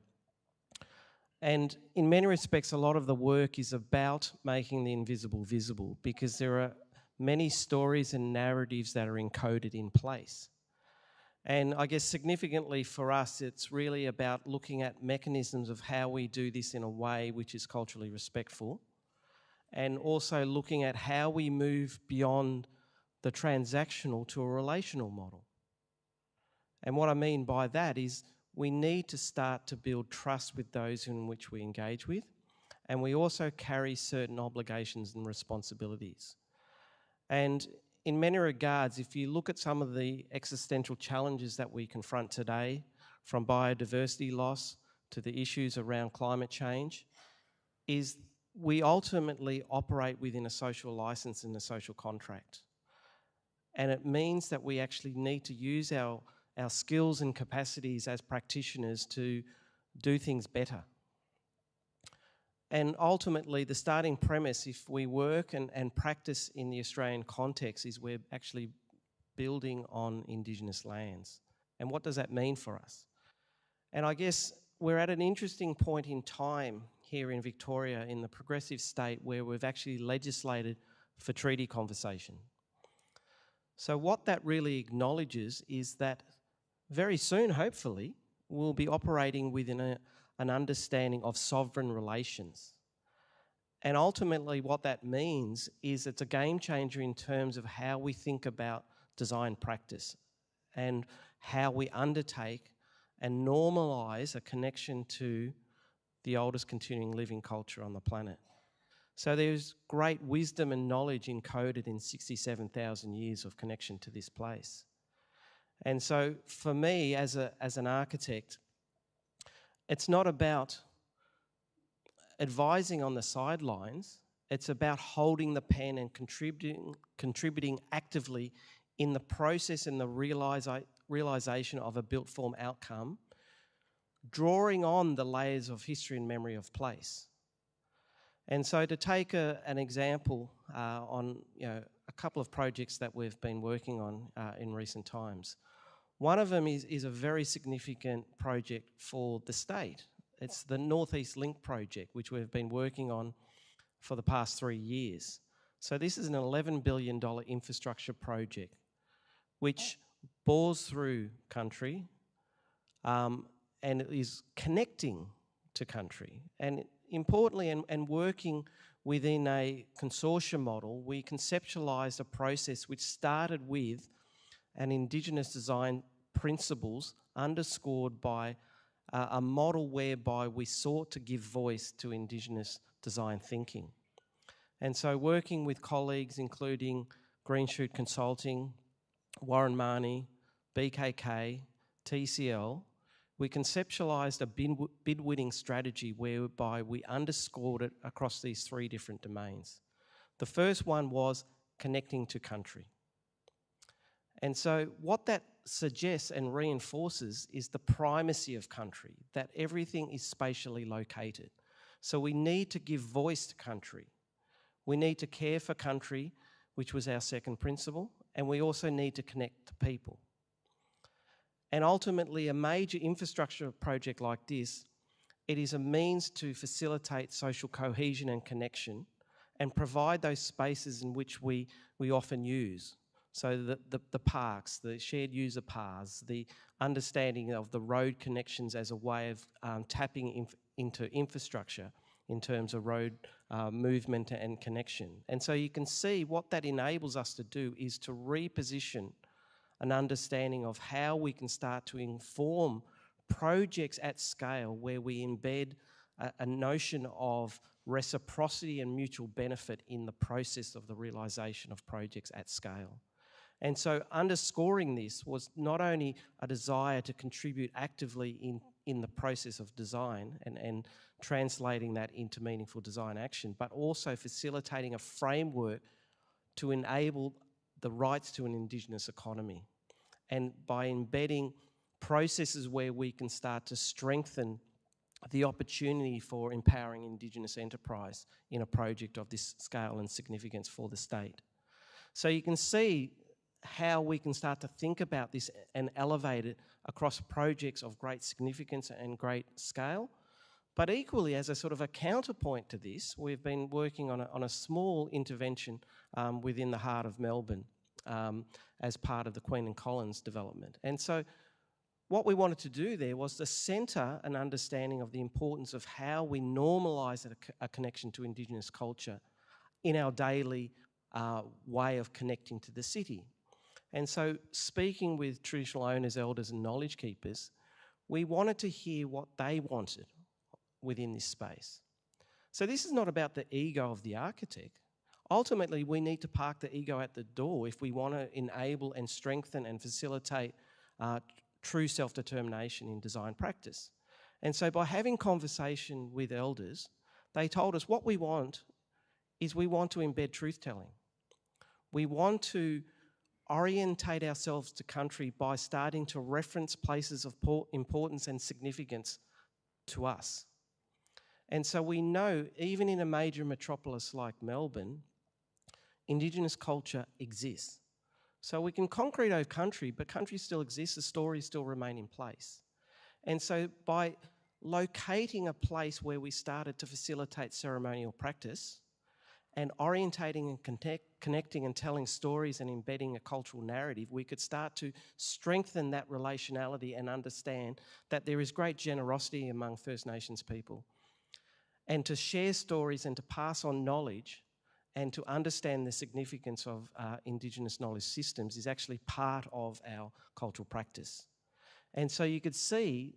And in many respects, a lot of the work is about making the invisible visible, because there are many stories and narratives that are encoded in place. And I guess significantly for us, it's really about looking at mechanisms of how we do this in a way which is culturally respectful, and also looking at how we move beyond the transactional to a relational model. And what I mean by that is we need to start to build trust with those in which we engage with, and we also carry certain obligations and responsibilities. And in many regards, if you look at some of the existential challenges that we confront today, from biodiversity loss to the issues around climate change, is we ultimately operate within a social license and a social contract. And it means that we actually need to use our skills and capacities as practitioners to do things better. And ultimately, the starting premise, if we work and practice in the Australian context, is we're actually building on Indigenous lands. And what does that mean for us? And I guess we're at an interesting point in time here in Victoria, in the progressive state, where we've actually legislated for treaty conversation. So what that really acknowledges is that very soon, hopefully, we'll be operating within an understanding of sovereign relations. And ultimately what that means is it's a game changer in terms of how we think about design practice and how we undertake and normalise a connection to the oldest continuing living culture on the planet. So there's great wisdom and knowledge encoded in 67,000 years of connection to this place. And so for me as an architect, it's not about advising on the sidelines, it's about holding the pen and contributing actively in the process and the realisation of a built form outcome, drawing on the layers of history and memory of place. And so to take an example on a couple of projects that we've been working on in recent times, one of them is a very significant project for the state. It's the North East Link project, which we've been working on for the past 3 years. So this is an $11 billion infrastructure project which bores through country and it is connecting to country. And importantly, and working within a consortium model, we conceptualised a process which started with an Indigenous design principles underscored by a model whereby we sought to give voice to Indigenous design thinking. And so working with colleagues including Green Shoot Consulting, Warren Marnie, BKK, TCL, we conceptualised a bid-winning strategy whereby we underscored it across these 3 different domains. The first one was connecting to country. And so what that suggests and reinforces is the primacy of country, that everything is spatially located. So we need to give voice to country. We need to care for country, which was our second principle, and we also need to connect to people. And ultimately, a major infrastructure project like this, it is a means to facilitate social cohesion and connection and provide those spaces in which we often use. So the parks, the shared user paths, the understanding of the road connections as a way of tapping into infrastructure in terms of road movement and connection. And so you can see what that enables us to do is to reposition an understanding of how we can start to inform projects at scale where we embed a notion of reciprocity and mutual benefit in the process of the realisation of projects at scale. And so underscoring this was not only a desire to contribute actively in the process of design and translating that into meaningful design action, but also facilitating a framework to enable the rights to an Indigenous economy. And by embedding processes where we can start to strengthen the opportunity for empowering Indigenous enterprise in a project of this scale and significance for the state. So you can see how we can start to think about this and elevate it across projects of great significance and great scale. But equally, as a sort of a counterpoint to this, we've been working on a small intervention within the heart of Melbourne as part of the Queen and Collins development. And so what we wanted to do there was to centre an understanding of the importance of how we normalise a connection to Indigenous culture in our daily way of connecting to the city. And so speaking with traditional owners, elders and knowledge keepers, we wanted to hear what they wanted within this space. So this is not about the ego of the architect. Ultimately, we need to park the ego at the door if we want to enable and strengthen and facilitate true self-determination in design practice. And so by having conversation with elders, they told us what we want is we want to embed truth-telling. We want to orientate ourselves to country by starting to reference places of importance and significance to us. And so we know, even in a major metropolis like Melbourne, Indigenous culture exists. So we can concrete over country, but country still exists, the stories still remain in place. And so by locating a place where we started to facilitate ceremonial practice and orientating and connecting and telling stories and embedding a cultural narrative, we could start to strengthen that relationality and understand that there is great generosity among First Nations people. And to share stories and to pass on knowledge and to understand the significance of Indigenous knowledge systems is actually part of our cultural practice. And so you could see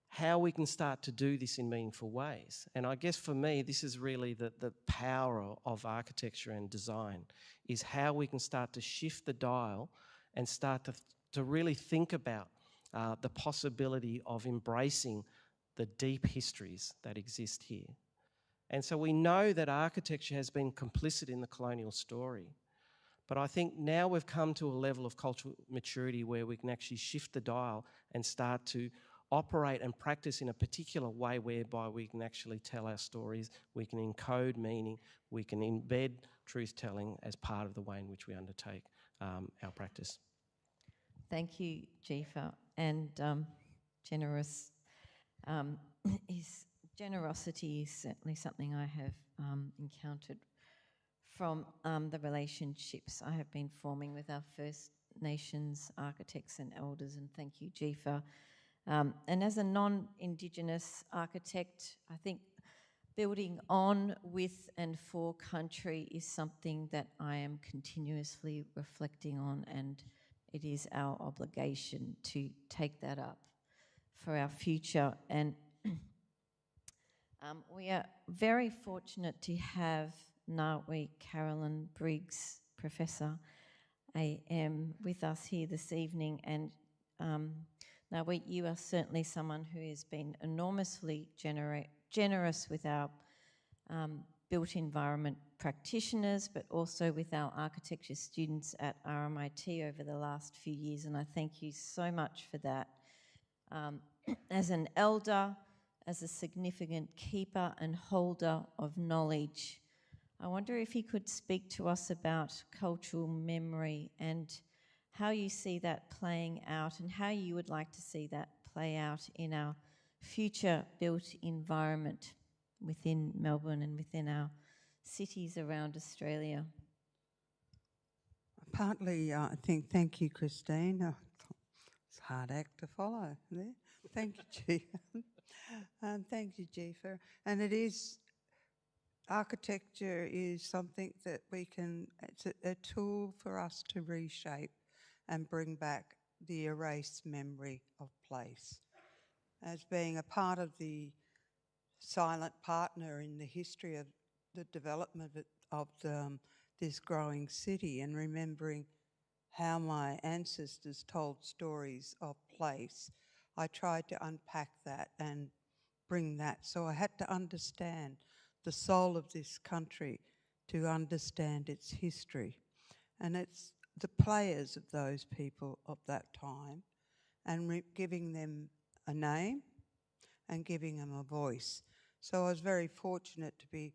how we can start to do this in meaningful ways. And I guess for me, this is really the power of architecture and design, is how we can start to shift the dial and start to really think about the possibility of embracing the deep histories that exist here. And so we know that architecture has been complicit in the colonial story. But I think now we've come to a level of cultural maturity where we can actually shift the dial and start to operate and practice in a particular way whereby we can actually tell our stories, we can encode meaning, we can embed truth-telling as part of the way in which we undertake our practice. Thank you, Jifa. And generosity is certainly something I have encountered from the relationships I have been forming with our First Nations architects and elders, and thank you, Jifa. And as a non-Indigenous architect, I think building on, with and for country is something that I am continuously reflecting on, and it is our obligation to take that up for our future. And we are very fortunate to have Nawi Carolyn Briggs, Professor AM, with us here this evening. And Nawi, you are certainly someone who has been enormously generous with our built environment practitioners, but also with our architecture students at RMIT over the last few years, and I thank you so much for that. As an elder, as a significant keeper and holder of knowledge, I wonder if you could speak to us about cultural memory and how you see that playing out and how you would like to see that play out in our future built environment within Melbourne and within our cities around Australia. Partly, I think, thank you, Christine. It's a hard act to follow there. Thank you, Jifa. Thank you, Jifa. And it is, architecture is something that we can, it's a tool for us to reshape and bring back the erased memory of place. as being a part of the silent partner in the history of the development of this growing city, and remembering how my ancestors told stories of place, I tried to unpack that and bring that. So I had to understand the soul of this country to understand its history. And it's the players of those people of that time, and giving them a name and giving them a voice. So I was very fortunate to be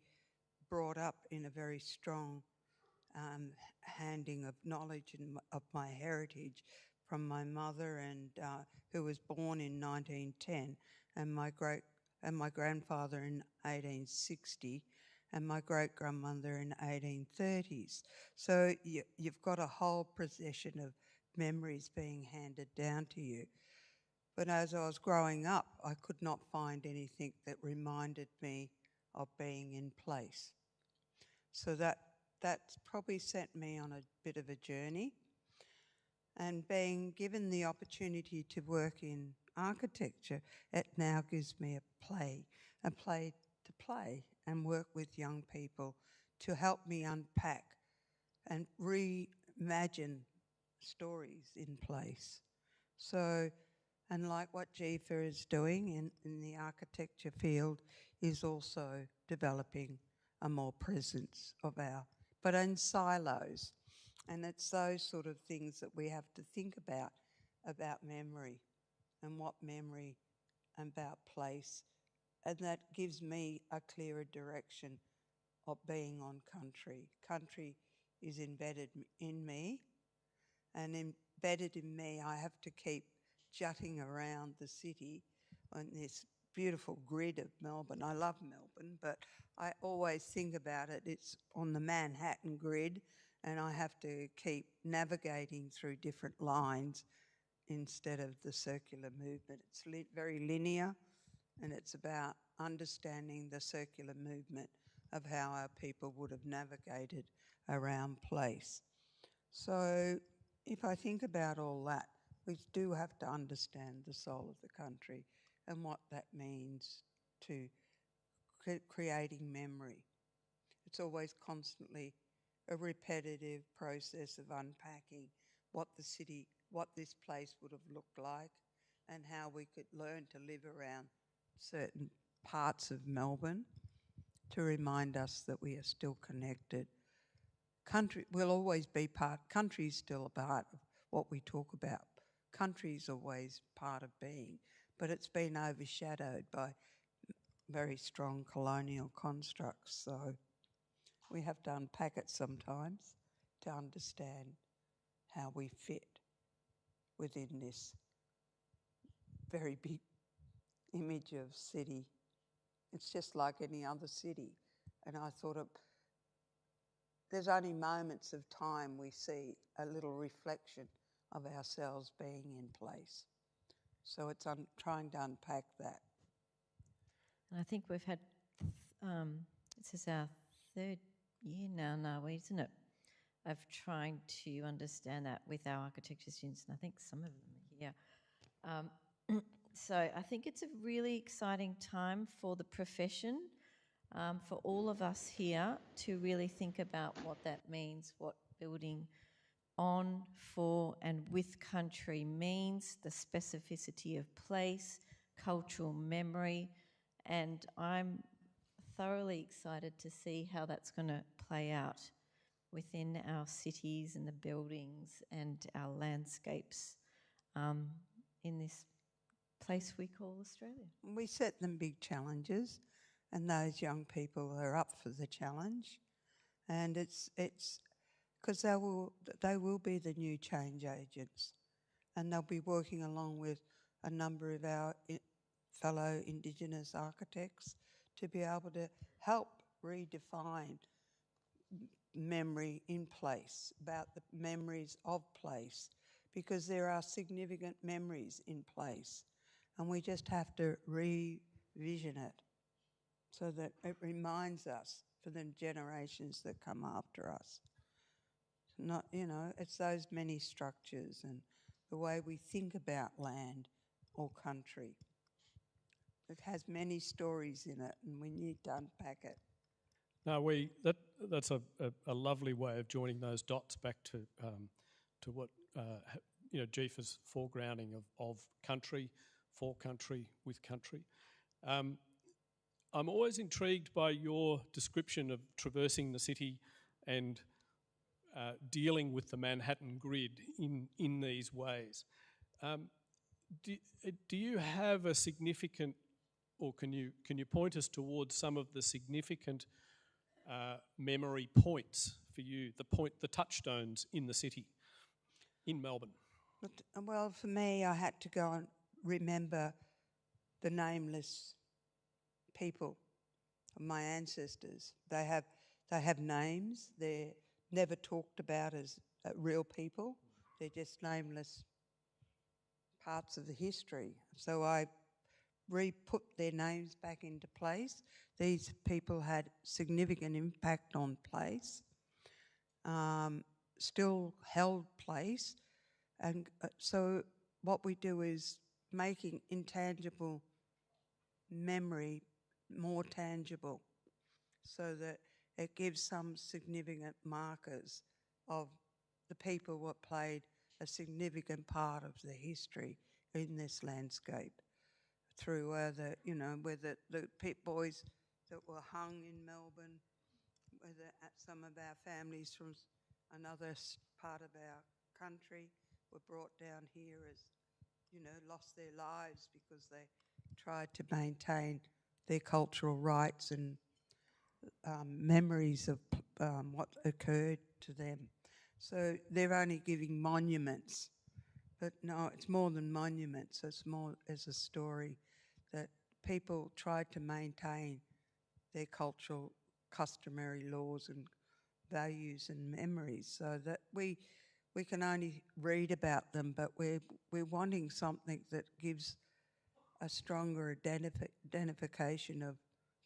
brought up in a very strong handing of knowledge and of my heritage from my mother, and who was born in 1910, and my grandfather in 1860, and my great-grandmother in 1830s. So you've got a whole procession of memories being handed down to you. But as I was growing up, I could not find anything that reminded me of being in place. So that's probably sent me on a bit of a journey. And being given the opportunity to work in architecture, it now gives me a play to play and work with young people to help me unpack and reimagine stories in place. So, and like what Jifa is doing in the architecture field, is also developing a more presence of but in silos. And it's those sort of things that we have to think about memory and what memory, about place. And that gives me a clearer direction of being on country. Country is embedded in me, and embedded in me, I have to keep jutting around the city on this beautiful grid of Melbourne. I love Melbourne, but I always think about it. It's on the Manhattan grid, and I have to keep navigating through different lines instead of the circular movement. It's very linear, and it's about understanding the circular movement of how our people would have navigated around place. So if I think about all that, we do have to understand the soul of the country and what that means to creating memory. It's always constantly a repetitive process of unpacking what the city, what this place would have looked like, and how we could learn to live around certain parts of Melbourne to remind us that we are still connected. Country will always be country is still a part of what we talk about. Country is always part of being, but it's been overshadowed by very strong colonial constructs. So we have to unpack it sometimes to understand how we fit within this very big image of city. It's just like any other city. And I thought there's only moments of time we see a little reflection of ourselves being in place. So it's trying to unpack that. And I think we've had, this is our third year now, isn't it, of trying to understand that with our architecture students, and I think some of them are here. So I think it's a really exciting time for the profession, for all of us here to really think about what that means, what building on, for and with country means, the specificity of place, cultural memory, and I'm thoroughly excited to see how that's going to play out within our cities and the buildings and our landscapes in this place we call Australia. We set them big challenges, and those young people are up for the challenge, and it's because they will be the new change agents, and they'll be working along with a number of our fellow Indigenous architects to be able to help redefine memory in place, about the memories of place, because there are significant memories in place, and we just have to revision it so that it reminds us for the generations that come after us. Not, it's those many structures and the way we think about land or country. It has many stories in it, and we need to unpack it. No, that's a lovely way of joining those dots back to what Jifa's foregrounding of country, for country, with country. I'm always intrigued by your description of traversing the city and dealing with the Manhattan grid in these ways. Do you have a significant, or can you point us towards some of the significant memory points for you, the touchstones in the city, in Melbourne? Well, for me, I had to go and remember the nameless people, my ancestors. They have names. They're never talked about as real people. They're just nameless parts of the history. So I re-put their names back into place. These people had significant impact on place, still held place, and so what we do is making intangible memory more tangible, so that it gives some significant markers of the people what played a significant part of the history in this landscape, through whether the pit boys that were hung in Melbourne, whether some of our families from another part of our country were brought down here as, lost their lives because they tried to maintain their cultural rights and memories of what occurred to them. So they're only giving monuments, but no, it's more than monuments. It's more as a story that people tried to maintain their cultural, customary laws and values and memories, so that we can only read about them, but we're wanting something that gives a stronger identification of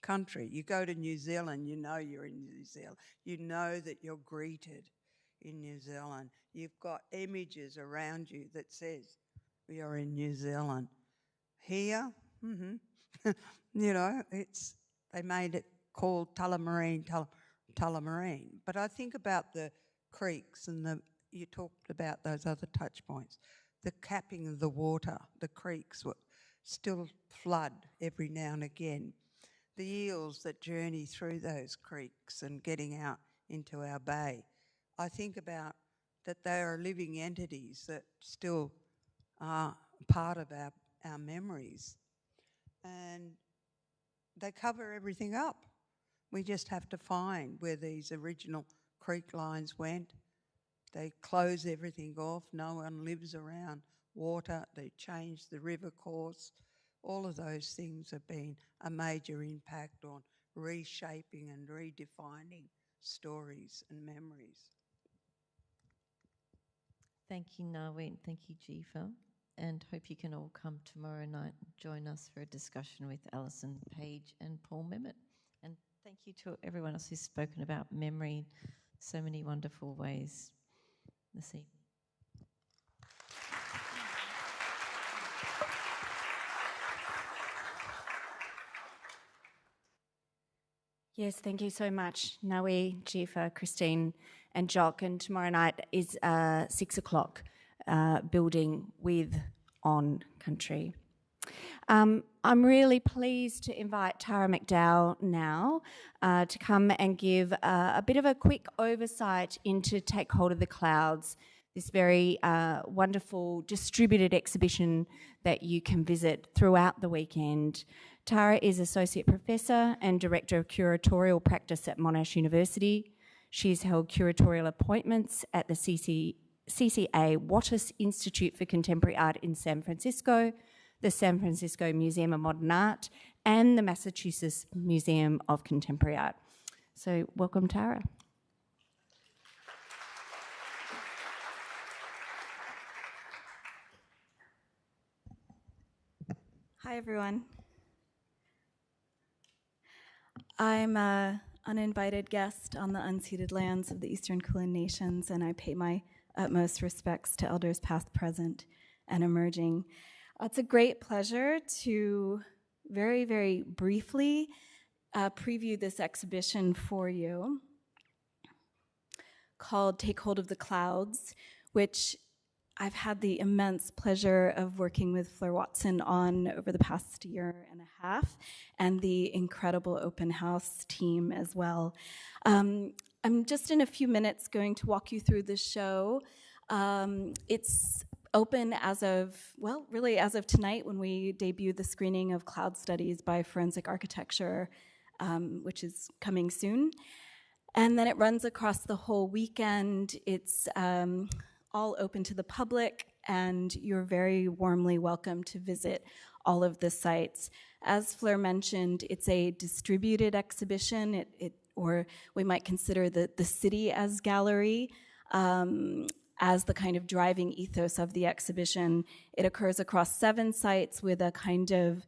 country. You go to New Zealand, you know you're in New Zealand. You know that you're greeted in New Zealand. You've got images around you that says we are in New Zealand. Here, they made it called Tullamarine. But I think about the creeks and you talked about those other touch points. The capping of the water, the creeks were still flood every now and again. The eels that journey through those creeks and getting out into our bay. I think about that they are living entities that still are part of our memories. And they cover everything up. We just have to find where these original creek lines went. They close everything off. No one lives around water. They change the river course. All of those things have been a major impact on reshaping and redefining stories and memories. Thank you, Nawi, and thank you, Jifa, and hope you can all come tomorrow night and join us for a discussion with Alison Page and Paul Memmott. And thank you to everyone else who's spoken about memory in so many wonderful ways this evening. Yes, thank you so much, Nawi, Jifa, Christine and Jock. And tomorrow night is 6 o'clock, building with on country. I'm really pleased to invite Tara McDowell now to come and give a bit of a quick oversight into Take Hold of the Clouds, this very wonderful distributed exhibition that you can visit throughout the weekend. Tara is Associate Professor and Director of Curatorial Practice at Monash University. She's held curatorial appointments at the CCA Wattis Institute for Contemporary Art in San Francisco, the San Francisco Museum of Modern Art, and the Massachusetts Museum of Contemporary Art. So welcome, Tara. Hi, everyone. I'm an uninvited guest on the unceded lands of the Eastern Kulin Nations, and I pay my utmost respects to elders past, present, and emerging. It's a great pleasure to very, very briefly preview this exhibition for you called Take Hold of the Clouds, which I've had the immense pleasure of working with Fleur Watson on over the past year and a half, and the incredible open house team as well. I'm just in a few minutes going to walk you through the show. It's open as of, well, really as of tonight when we debut the screening of Cloud Studies by Forensic Architecture, which is coming soon. And then it runs across the whole weekend. It's all open to the public, and you're very warmly welcome to visit all of the sites. As Fleur mentioned, it's a distributed exhibition, or we might consider the city as gallery, as the kind of driving ethos of the exhibition. It occurs across 7 sites with a kind of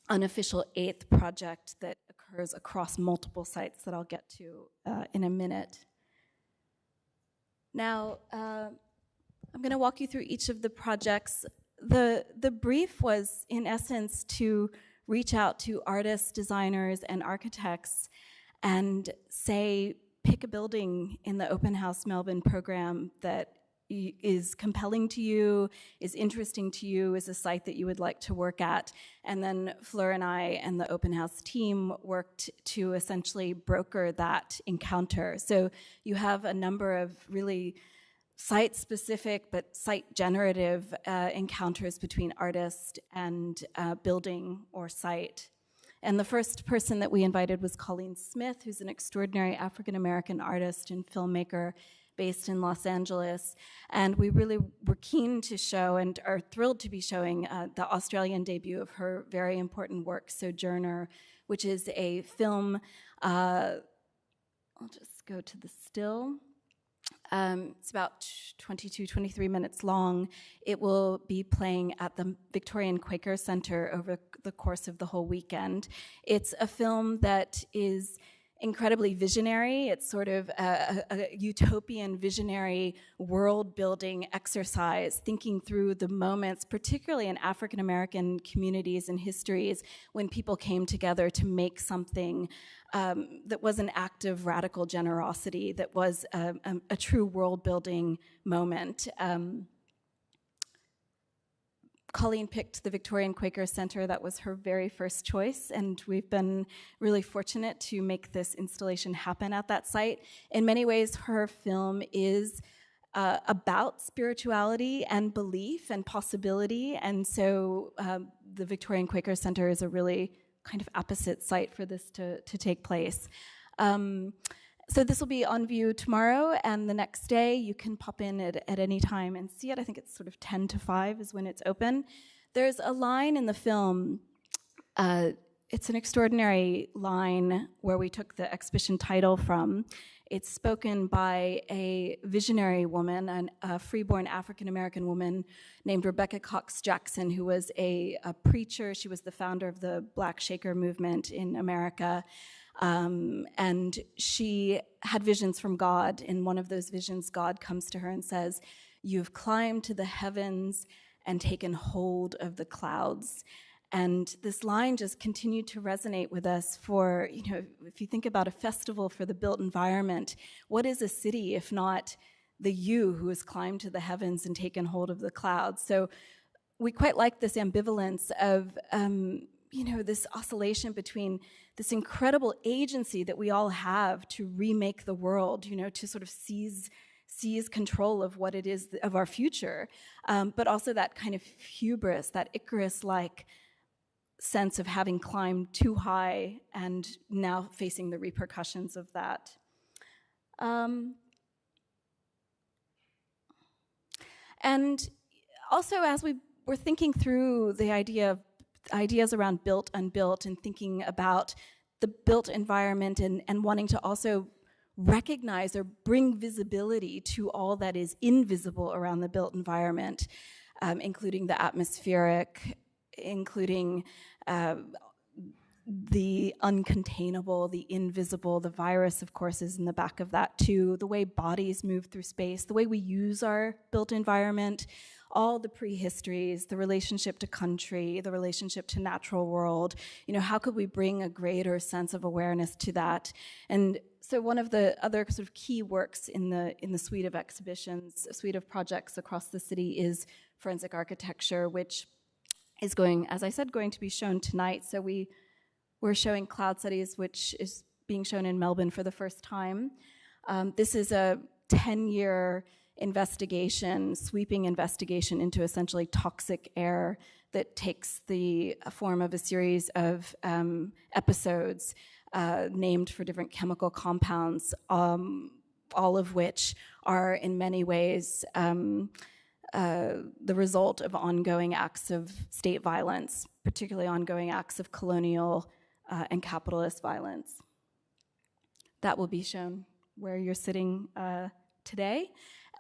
unofficial 8th project that occurs across multiple sites that I'll get to in a minute. Now, I'm going to walk you through each of the projects. The brief was, in essence, to reach out to artists, designers, and architects and say, pick a building in the Open House Melbourne program that is compelling to you, is interesting to you, is a site that you would like to work at. And then Fleur and I and the Open House team worked to essentially broker that encounter. So you have a number of really site-specific but site-generative encounters between artist and building or site. And the first person that we invited was Colleen Smith, who's an extraordinary African-American artist and filmmaker based in Los Angeles. And we really were keen to show and are thrilled to be showing the Australian debut of her very important work, Sojourner, which is a film, I'll just go to the still. It's about 22, 23 minutes long. It will be playing at the Victorian Quaker Centre over the course of the whole weekend. It's a film that is incredibly visionary. It's sort of a utopian visionary world-building exercise, thinking through the moments, particularly in African-American communities and histories, when people came together to make something that was an act of radical generosity, that was a true world-building moment. Colleen picked the Victorian Quaker Centre. That was her very first choice, and we've been really fortunate to make this installation happen at that site. In many ways, her film is about spirituality and belief and possibility, and so the Victorian Quaker Centre is a really kind of opposite site for this to take place. So this will be on view tomorrow, and the next day you can pop in at any time and see it. I think it's sort of 10 to 5 is when it's open. There's a line in the film, it's an extraordinary line where we took the exhibition title from. It's spoken by a visionary woman, a freeborn African-American woman named Rebecca Cox Jackson, who was a preacher. She was the founder of the Black Shaker movement in America. And she had visions from God. In one of those visions, God comes to her and says, "You've climbed to the heavens and taken hold of the clouds." And this line just continued to resonate with us for, you know, if you think about a festival for the built environment, what is a city if not the you who has climbed to the heavens and taken hold of the clouds? So we quite like this ambivalence of, you know, this oscillation between this incredible agency that we all have to remake the world, you know, to sort of seize control of what it is of our future, but also that kind of hubris, that Icarus-like sense of having climbed too high and now facing the repercussions of that. And also, as we were thinking through the ideas around built, unbuilt, and thinking about the built environment and wanting to also recognize or bring visibility to all that is invisible around the built environment, including the atmospheric, including the uncontainable, the invisible. The virus, of course, is in the back of that too. The way bodies move through space, the way we use our built environment, all the prehistories, the relationship to country, the relationship to natural world. You know, how could we bring a greater sense of awareness to that? And so one of the other sort of key works in the suite of exhibitions, a suite of projects across the city, is forensic architecture, which is going, as I said, going to be shown tonight. So we're showing Cloud Studies, which is being shown in Melbourne for the first time. This is a 10-year investigation, sweeping investigation into essentially toxic air that takes the form of a series of episodes named for different chemical compounds, all of which are in many ways the result of ongoing acts of state violence, particularly ongoing acts of colonial and capitalist violence. That will be shown where you're sitting today.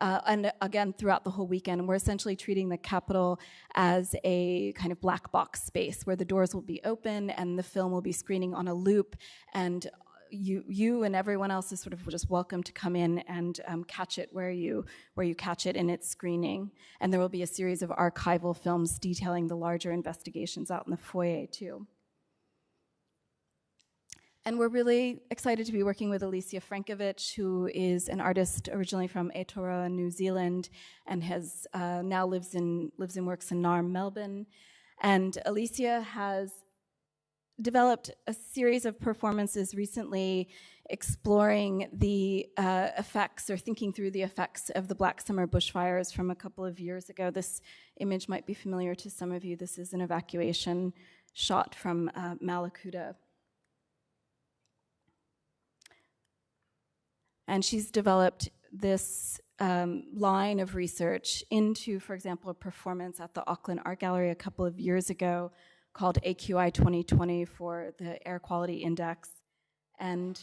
And again, throughout the whole weekend, we're essentially treating the Capitol as a kind of black box space where the doors will be open and the film will be screening on a loop, and you and everyone else is sort of just welcome to come in and catch it where you catch it in its screening. And there will be a series of archival films detailing the larger investigations out in the foyer too. And we're really excited to be working with Alicia Frankovich, who is an artist originally from Aotearoa, New Zealand, and has now lives and works in Naarm, Melbourne. And Alicia has developed a series of performances recently exploring the effects, or thinking through the effects, of the Black Summer bushfires from a couple of years ago. This image might be familiar to some of you. This is an evacuation shot from Malakuta. And she's developed this line of research into, for example, a performance at the Auckland Art Gallery a couple of years ago called AQI 2020 for the Air Quality Index. And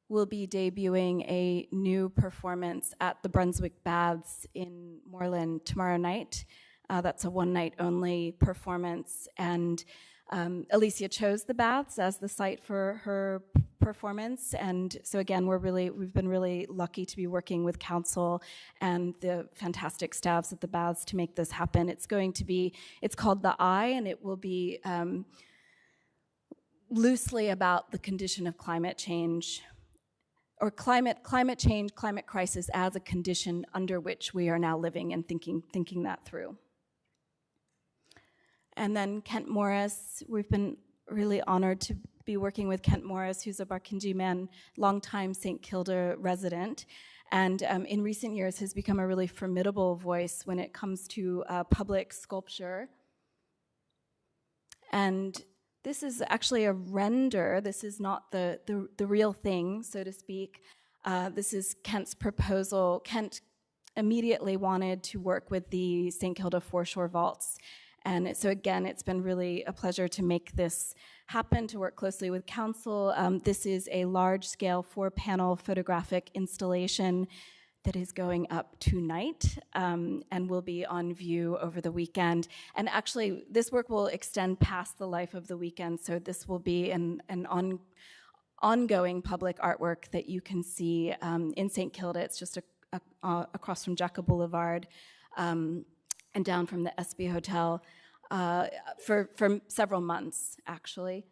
we'll be debuting a new performance at the Brunswick Baths in Moreland tomorrow night. That's a one-night only performance. And Alicia chose the baths as the site for her performance, and so again, we've been really lucky to be working with council and the fantastic staffs at the baths to make this happen. It's called The Eye, and it will be loosely about the condition of climate change, or climate change, climate crisis as a condition under which we are now living, and thinking that through. And then Kent Morris, we've been really honored to be working with Kent Morris, who's a Barkindji man, longtime St. Kilda resident, and in recent years has become a really formidable voice when it comes to public sculpture. And this is actually a render. This is not the real thing, so to speak. This is Kent's proposal. Kent immediately wanted to work with the St. Kilda Foreshore Vaults. And so again, it's been really a pleasure to make this happen, to work closely with council. This is a large-scale 4-panel photographic installation that is going up tonight and will be on view over the weekend. And actually, this work will extend past the life of the weekend, so this will be an ongoing public artwork that you can see in St. Kilda. It's just across from Jacka Boulevard, and down from the SB Hotel for several months, actually.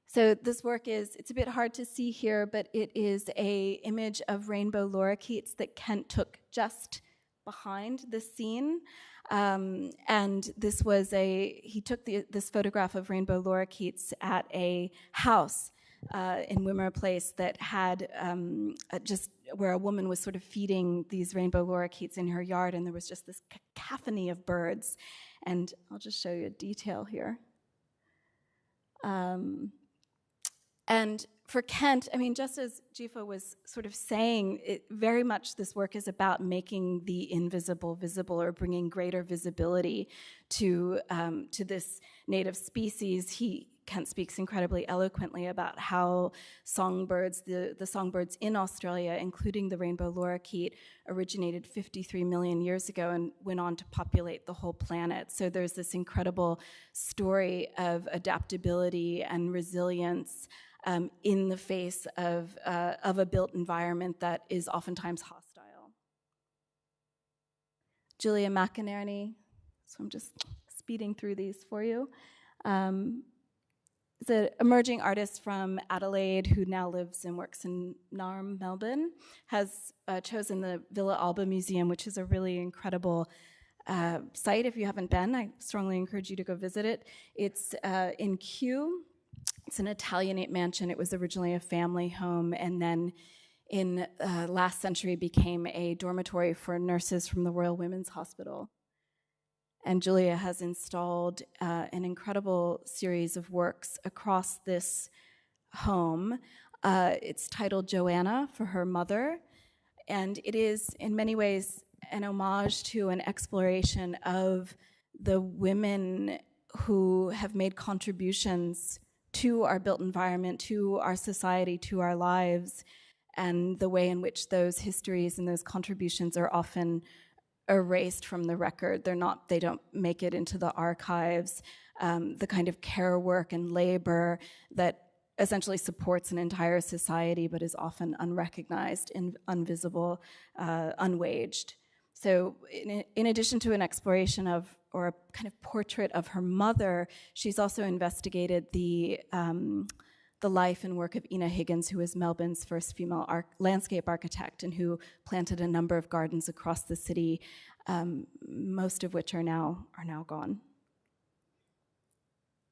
So this work it's a bit hard to see here, but it is a image of rainbow lorikeets that Kent took just behind the scene. And this was he took this photograph of rainbow lorikeets at a house in Wimmera Place that had just where a woman was sort of feeding these rainbow lorikeets in her yard, and there was just this cacophony of birds. And I'll just show you a detail here. And for Kent, I mean, just as Jifa was sort of saying, very much this work is about making the invisible visible, or bringing greater visibility to this native species. Kent speaks incredibly eloquently about how songbirds, the songbirds in Australia, including the rainbow lorikeet, originated 53 million years ago and went on to populate the whole planet. So there's this incredible story of adaptability and resilience in the face of a built environment that is oftentimes hostile. Julia McInerney, so I'm just speeding through these for you. Is an emerging artist from Adelaide who now lives and works in Narm, Melbourne, has chosen the Villa Alba Museum, which is a really incredible site. If you haven't been, I strongly encourage you to go visit it. It's in Kew. It's an Italianate mansion. It was originally a family home, and then in last century became a dormitory for nurses from the Royal Women's Hospital. And Julia has installed an incredible series of works across this home. It's titled Joanna for her mother, and it is in many ways an homage to an exploration of the women who have made contributions to our built environment, to our society, to our lives, and the way in which those histories and those contributions are often erased from the record. They don't make it into the archives. The kind of care work and labor that essentially supports an entire society but is often unrecognized, invisible, unwaged. So in addition to an exploration of, or a kind of portrait of her mother, she's also investigated the life and work of Ina Higgins, who was Melbourne's first female landscape architect and who planted a number of gardens across the city, most of which are now gone.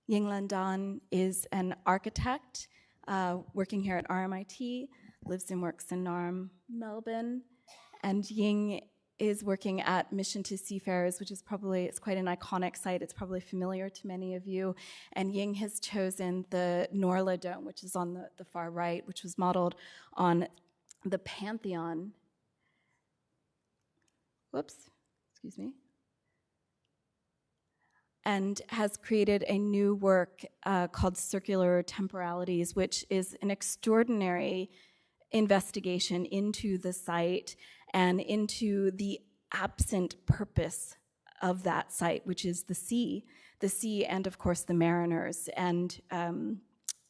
Yinglan Dan is an architect working here at RMIT, lives and works in Narm, Melbourne, and Ying is working at Mission to Seafarers, which is it's quite an iconic site. It's probably familiar to many of you. And Ying has chosen the Norla Dome, which is on the far right, which was modeled on the Pantheon. Whoops, excuse me. And has created a new work called Circular Temporalities, which is an extraordinary investigation into the site and into the absent purpose of that site, which is the sea and of course the mariners. And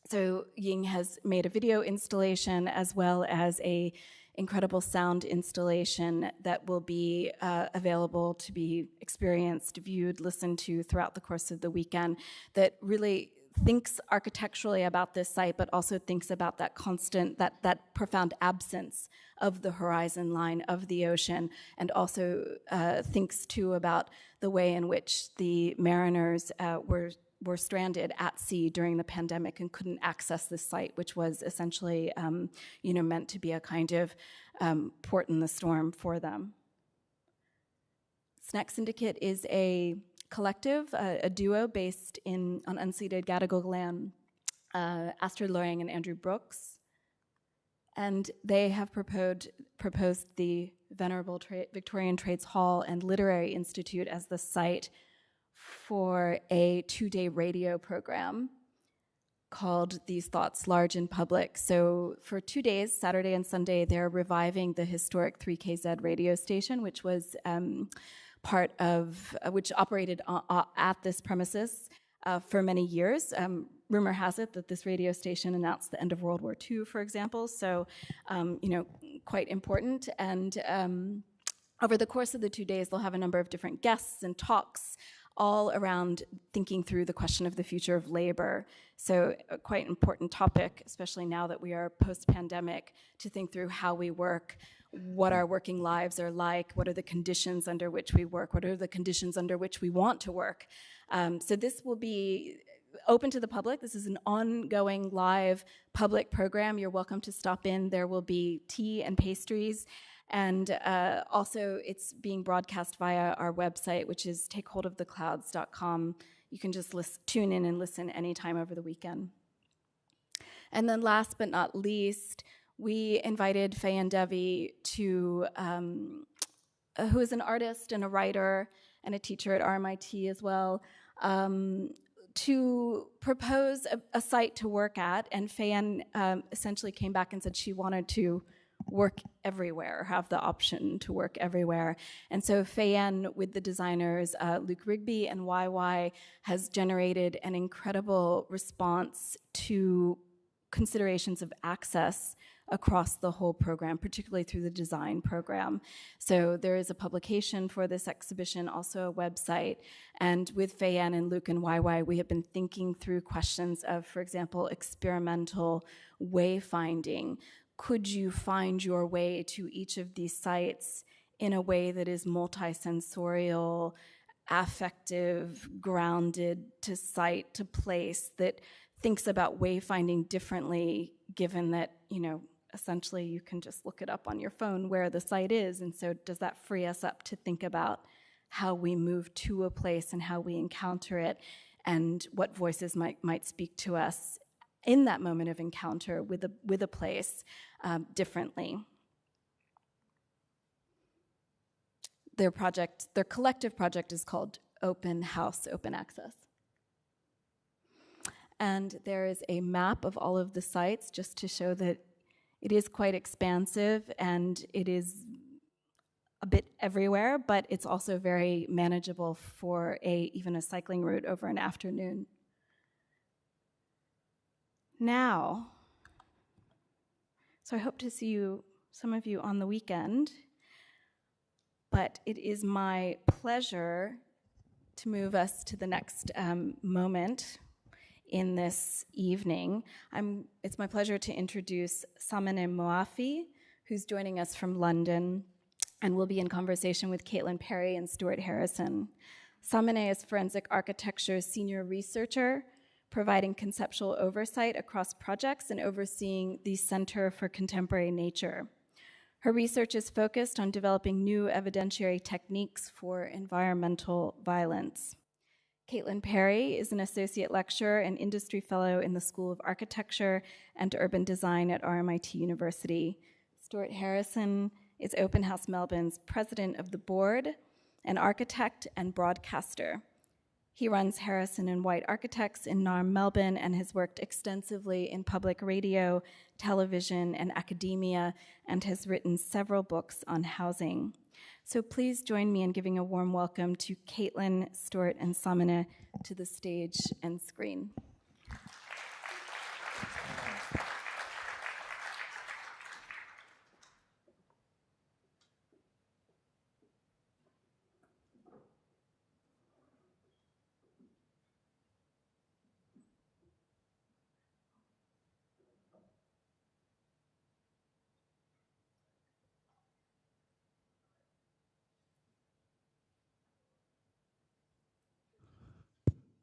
so Ying has made a video installation as well as a incredible sound installation that will be available to be experienced, viewed, listened to throughout the course of the weekend, that really thinks architecturally about this site, but also thinks about that constant, that profound absence of the horizon line of the ocean, and also thinks too about the way in which the mariners were stranded at sea during the pandemic and couldn't access this site, which was essentially meant to be a kind of port in the storm for them. Snack Syndicate is a collective, a duo based on unceded Gadigal land, Astrid Loring and Andrew Brooks. And they have proposed the Venerable Victorian Trades Hall and Literary Institute as the site for a 2-day radio program called These Thoughts Large and Public. So for 2 days, Saturday and Sunday, they're reviving the historic 3KZ radio station, which was which operated at this premises for many years. Rumor has it that this radio station announced the end of World War II, for example, so, quite important. And over the course of the 2 days, they'll have a number of different guests and talks all around thinking through the question of the future of labor. So a quite important topic, especially now that we are post-pandemic, to think through how we work, what our working lives are like, what are the conditions under which we work, what are the conditions under which we want to work. So this will be open to the public. This is an ongoing live public program. You're welcome to stop in. There will be tea and pastries. And also it's being broadcast via our website, which is takeholdoftheclouds.com. You can just tune in and listen anytime over the weekend. And then last but not least, we invited Fayan Devi who is an artist and a writer and a teacher at RMIT as well, to propose a site to work at, and Fayanne essentially came back and said she wanted to work everywhere, have the option to work everywhere. And so Fayanne, with the designers Luke Rigby and YY, has generated an incredible response to considerations of access across the whole program, particularly through the design program. So there is a publication for this exhibition, also a website, and with Fayanne and Luke and YY, we have been thinking through questions of, for example, experimental wayfinding. Could you find your way to each of these sites in a way that is multisensorial, affective, grounded to site, to place, that thinks about wayfinding differently, given that, you know, essentially you can just look it up on your phone where the site is. And so does that free us up to think about how we move to a place and how we encounter it, and what voices might speak to us in that moment of encounter with a place differently. Their collective project is called Open House, Open Access. And there is a map of all of the sites just to show that it is quite expansive and it is a bit everywhere, but it's also very manageable for even a cycling route over an afternoon. Now, so I hope to see some of you on the weekend, but it is my pleasure to move us to the next moment in this evening. It's my pleasure to introduce Simone Moafi, who's joining us from London, and will be in conversation with Caitlin Perry and Stuart Harrison. Simone is forensic architecture's senior researcher, providing conceptual oversight across projects and overseeing the Center for Contemporary Nature. Her research is focused on developing new evidentiary techniques for environmental violence. Caitlin Perry is an associate lecturer and industry fellow in the School of Architecture and Urban Design at RMIT University. Stuart Harrison is Open House Melbourne's president of the board, an architect and broadcaster. He runs Harrison and White Architects in Narm, Melbourne, and has worked extensively in public radio, television, and academia, and has written several books on housing. So please join me in giving a warm welcome to Caitlin, Stuart, and Simone to the stage and screen.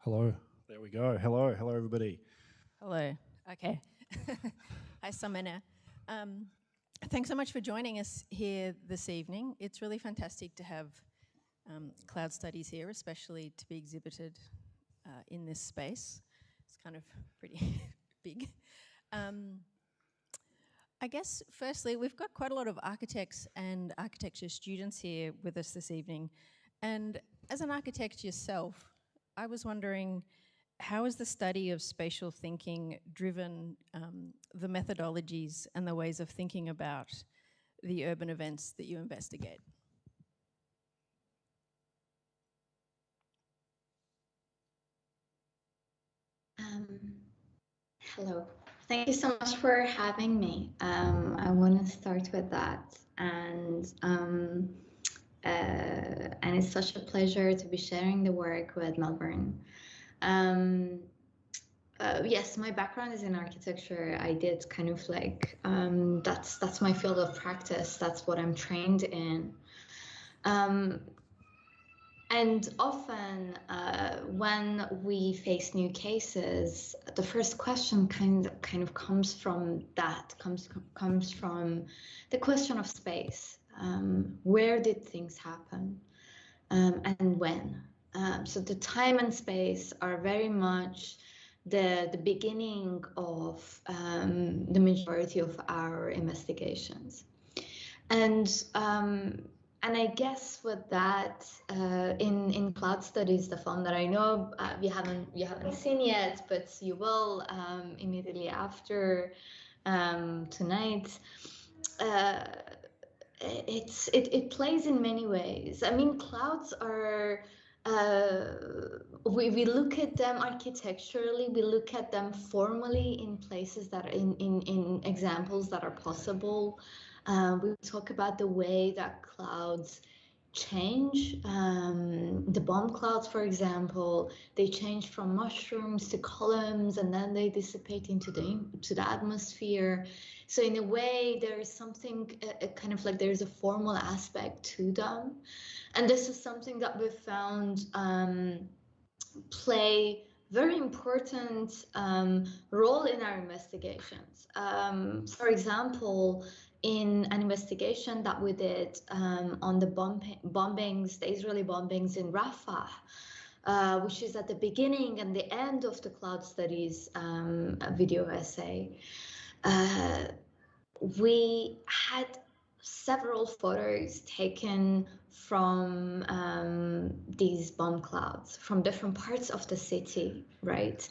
Hello, there we go. Hello everybody. Hello, okay. Hi, Simone. Thanks so much for joining us here this evening. It's really fantastic to have cloud studies here, especially to be exhibited in this space. It's kind of pretty big. I guess, firstly, we've got quite a lot of architects and architecture students here with us this evening. And as an architect yourself, I was wondering, how has the study of spatial thinking driven the methodologies and the ways of thinking about the urban events that you investigate? Hello. Thank you so much for having me. I want to start with that. And it's such a pleasure to be sharing the work with Melbourne. Yes, my background is in architecture. I did kind of like, that's my field of practice. That's what I'm trained in. And often when we face new cases, the first question kind of comes from that, comes from the question of space. Where did things happen and when? So the time and space are very much the beginning of the majority of our investigations. And And I guess with that, in cloud studies, the film that I know you haven't seen yet, but you will immediately after tonight. It plays in many ways. I mean, clouds are. We look at them architecturally. We look at them formally in places that are in examples that are possible. We talk about the way that clouds change. The bomb clouds, for example, they change from mushrooms to columns, and then they dissipate into the atmosphere. So in a way, there is something kind of like there's a formal aspect to them, and this is something that we've found play very important role in our investigations. For example, in an investigation that we did on the bombings, the Israeli bombings in Rafah, which is at the beginning and the end of the cloud studies video essay, we had several photos taken from these bomb clouds from different parts of the city, right?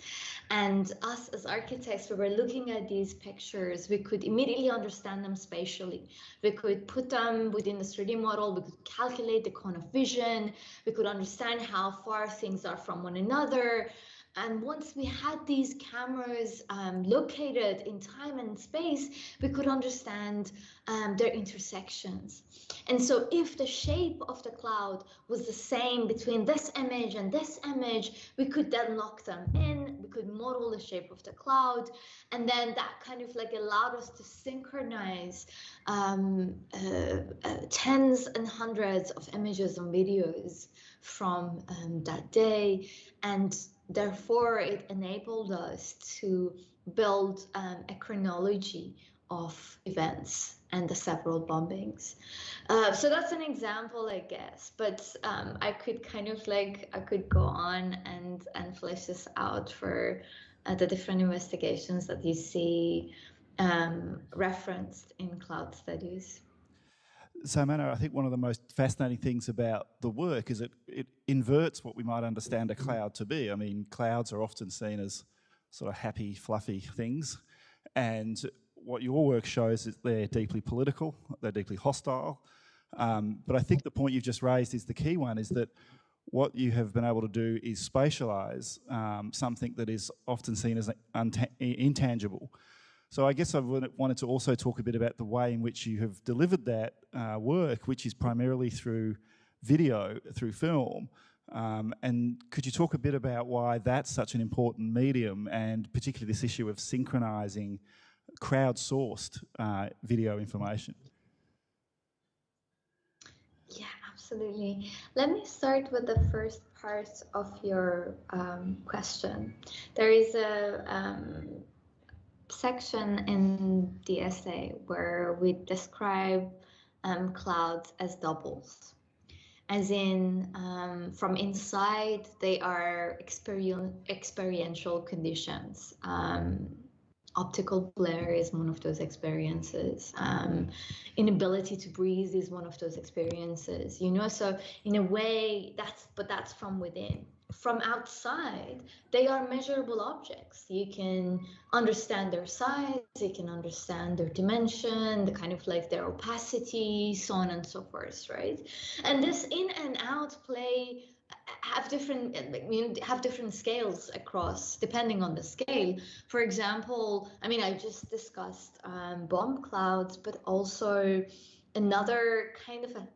And us as architects, we were looking at these pictures, we could immediately understand them spatially. We could put them within the 3D model, we could calculate the cone of vision, we could understand how far things are from one another. And once we had these cameras located in time and space, we could understand their intersections. And so if the shape of the cloud was the same between this image and this image, we could then lock them in, we could model the shape of the cloud, and then that kind of like allowed us to synchronize tens and hundreds of images and videos from that day. And therefore, it enabled us to build a chronology of events and the several bombings. So that's an example, I guess, but I could kind of like, I could go on and flesh this out for the different investigations that you see referenced in cloud studies. So, Mano, I think one of the most fascinating things about the work is it inverts what we might understand a cloud to be. I mean, clouds are often seen as sort of happy, fluffy things. And what your work shows is they're deeply political, they're deeply hostile. But I think the point you've just raised is the key one, is that what you have been able to do is spatialise something that is often seen as intangible. So I guess I wanted to also talk a bit about the way in which you have delivered that work, which is primarily through video, through film. And could you talk a bit about why that's such an important medium, and particularly this issue of synchronising crowdsourced video information? Yeah, absolutely. Let me start with the first part of your question. There is a section in the essay where we describe clouds as doubles, as in from inside they are experiential conditions. Optical blur is one of those experiences. Inability to breathe is one of those experiences, you know. So in a way, that's from within. From outside, they are measurable objects. You can understand their size, you can understand their dimension, the kind of like their opacity, so on and so forth, right? And this in and out play have different scales across, depending on the scale. For example, I mean, I just discussed bomb clouds, but also another kind of a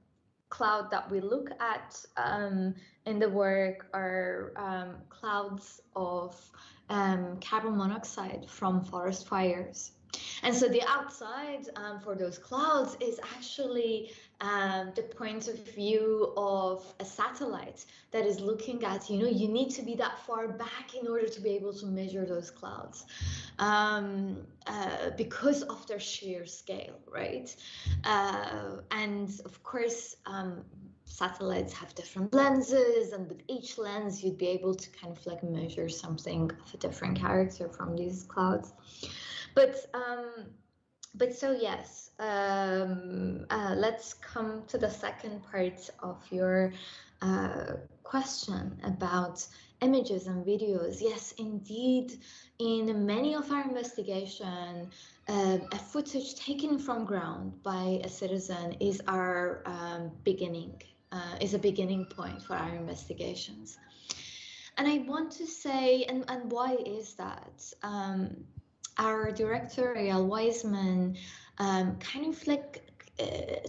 cloud that we look at in the work are clouds of carbon monoxide from forest fires. And so the outside for those clouds is actually the point of view of a satellite that is looking at, you know, you need to be that far back in order to be able to measure those clouds because of their sheer scale, right? And of course, satellites have different lenses, and with each lens you'd be able to kind of like measure something of a different character from these clouds. But But so yes, let's come to the second part of your question about images and videos. Yes, indeed, in many of our investigation, a footage taken from ground by a citizen is our beginning, is a beginning point for our investigations. And I want to say, and why is that? Our director, Eyal Weizman, kind of like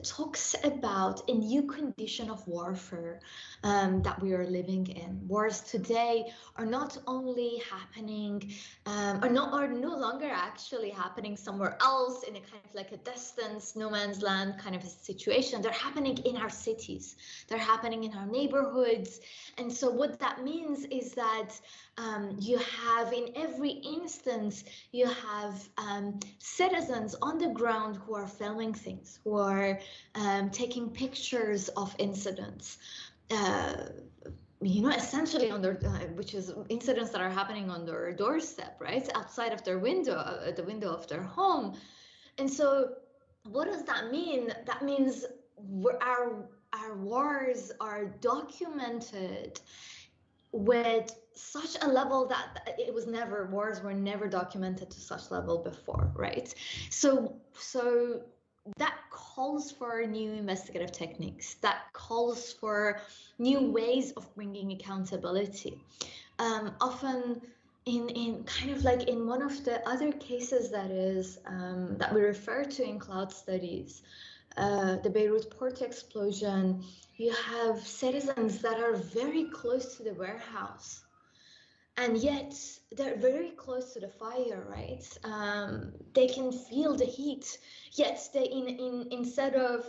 talks about a new condition of warfare that we are living in. Wars today are not only happening, are no longer actually happening somewhere else in a kind of like a distance, no man's land kind of a situation. They're happening in our cities. They're happening in our neighborhoods. And so what that means is that you have, in every instance, you have citizens on the ground who are filming things, who are taking pictures of incidents. Essentially on their, which is incidents that are happening on their doorstep, right, outside of their window, at the window of their home. And so, what does that mean? That means our wars are documented with such a level that it was never, wars were never documented to such level before, right? So that calls for new investigative techniques, that calls for new ways of bringing accountability. Often in kind of like in one of the other cases that is that we refer to in cloud studies, the Beirut port explosion, you have citizens that are very close to the warehouse, and yet they're very close to the fire, right? They can feel the heat, yet they instead of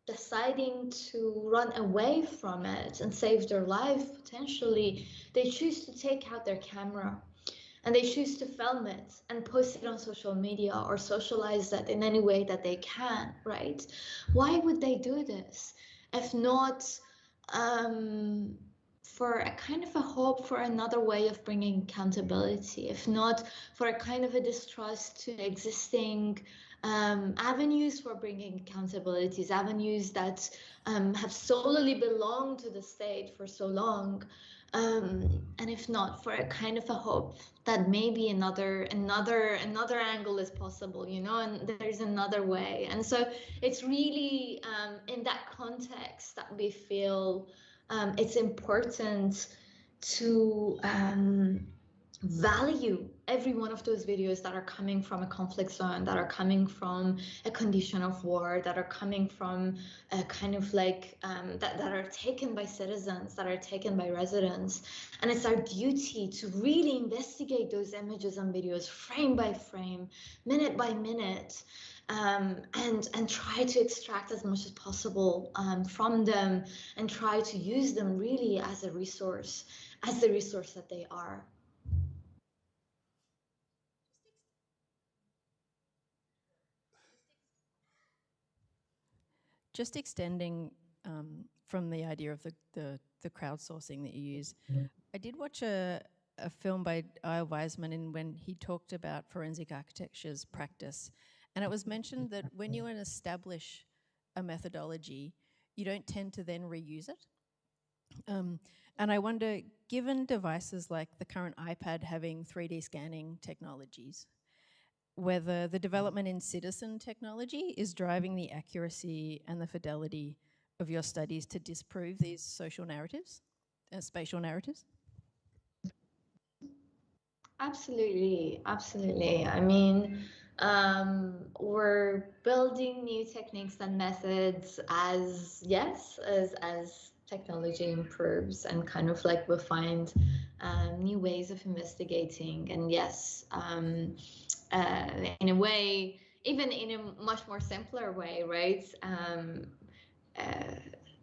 deciding to run away from it and save their life potentially, they choose to take out their camera and they choose to film it and post it on social media or socialize it in any way that they can, right? Why would they do this if not for a kind of a hope for another way of bringing accountability, if not for a kind of a distrust to existing avenues for bringing accountabilities, avenues that have solely belonged to the state for so long, and if not for a kind of a hope that maybe another angle is possible, and there's another way. And so it's really in that context that we feel it's important to value every one of those videos that are coming from a conflict zone, that are coming from a condition of war, that are coming from a kind of like that are taken by citizens, that are taken by residents. And it's our duty to really investigate those images and videos frame by frame, minute by minute, and try to extract as much as possible from them, and try to use them really as a resource, as the resource that they are. Just extending from the idea of the crowdsourcing that you use, I did watch a film by Eyal Weizman when he talked about forensic architecture's practice, and it was mentioned that when you establish a methodology, you don't tend to then reuse it. And I wonder, given devices like the current iPad having 3D scanning technologies, whether the development in citizen technology is driving the accuracy and the fidelity of your studies to disprove these social narratives, spatial narratives? Absolutely, absolutely. I mean, we're building new techniques and methods as technology improves, and kind of like we'll find new ways of investigating. And yes, in a way, even in a much more simpler way, right?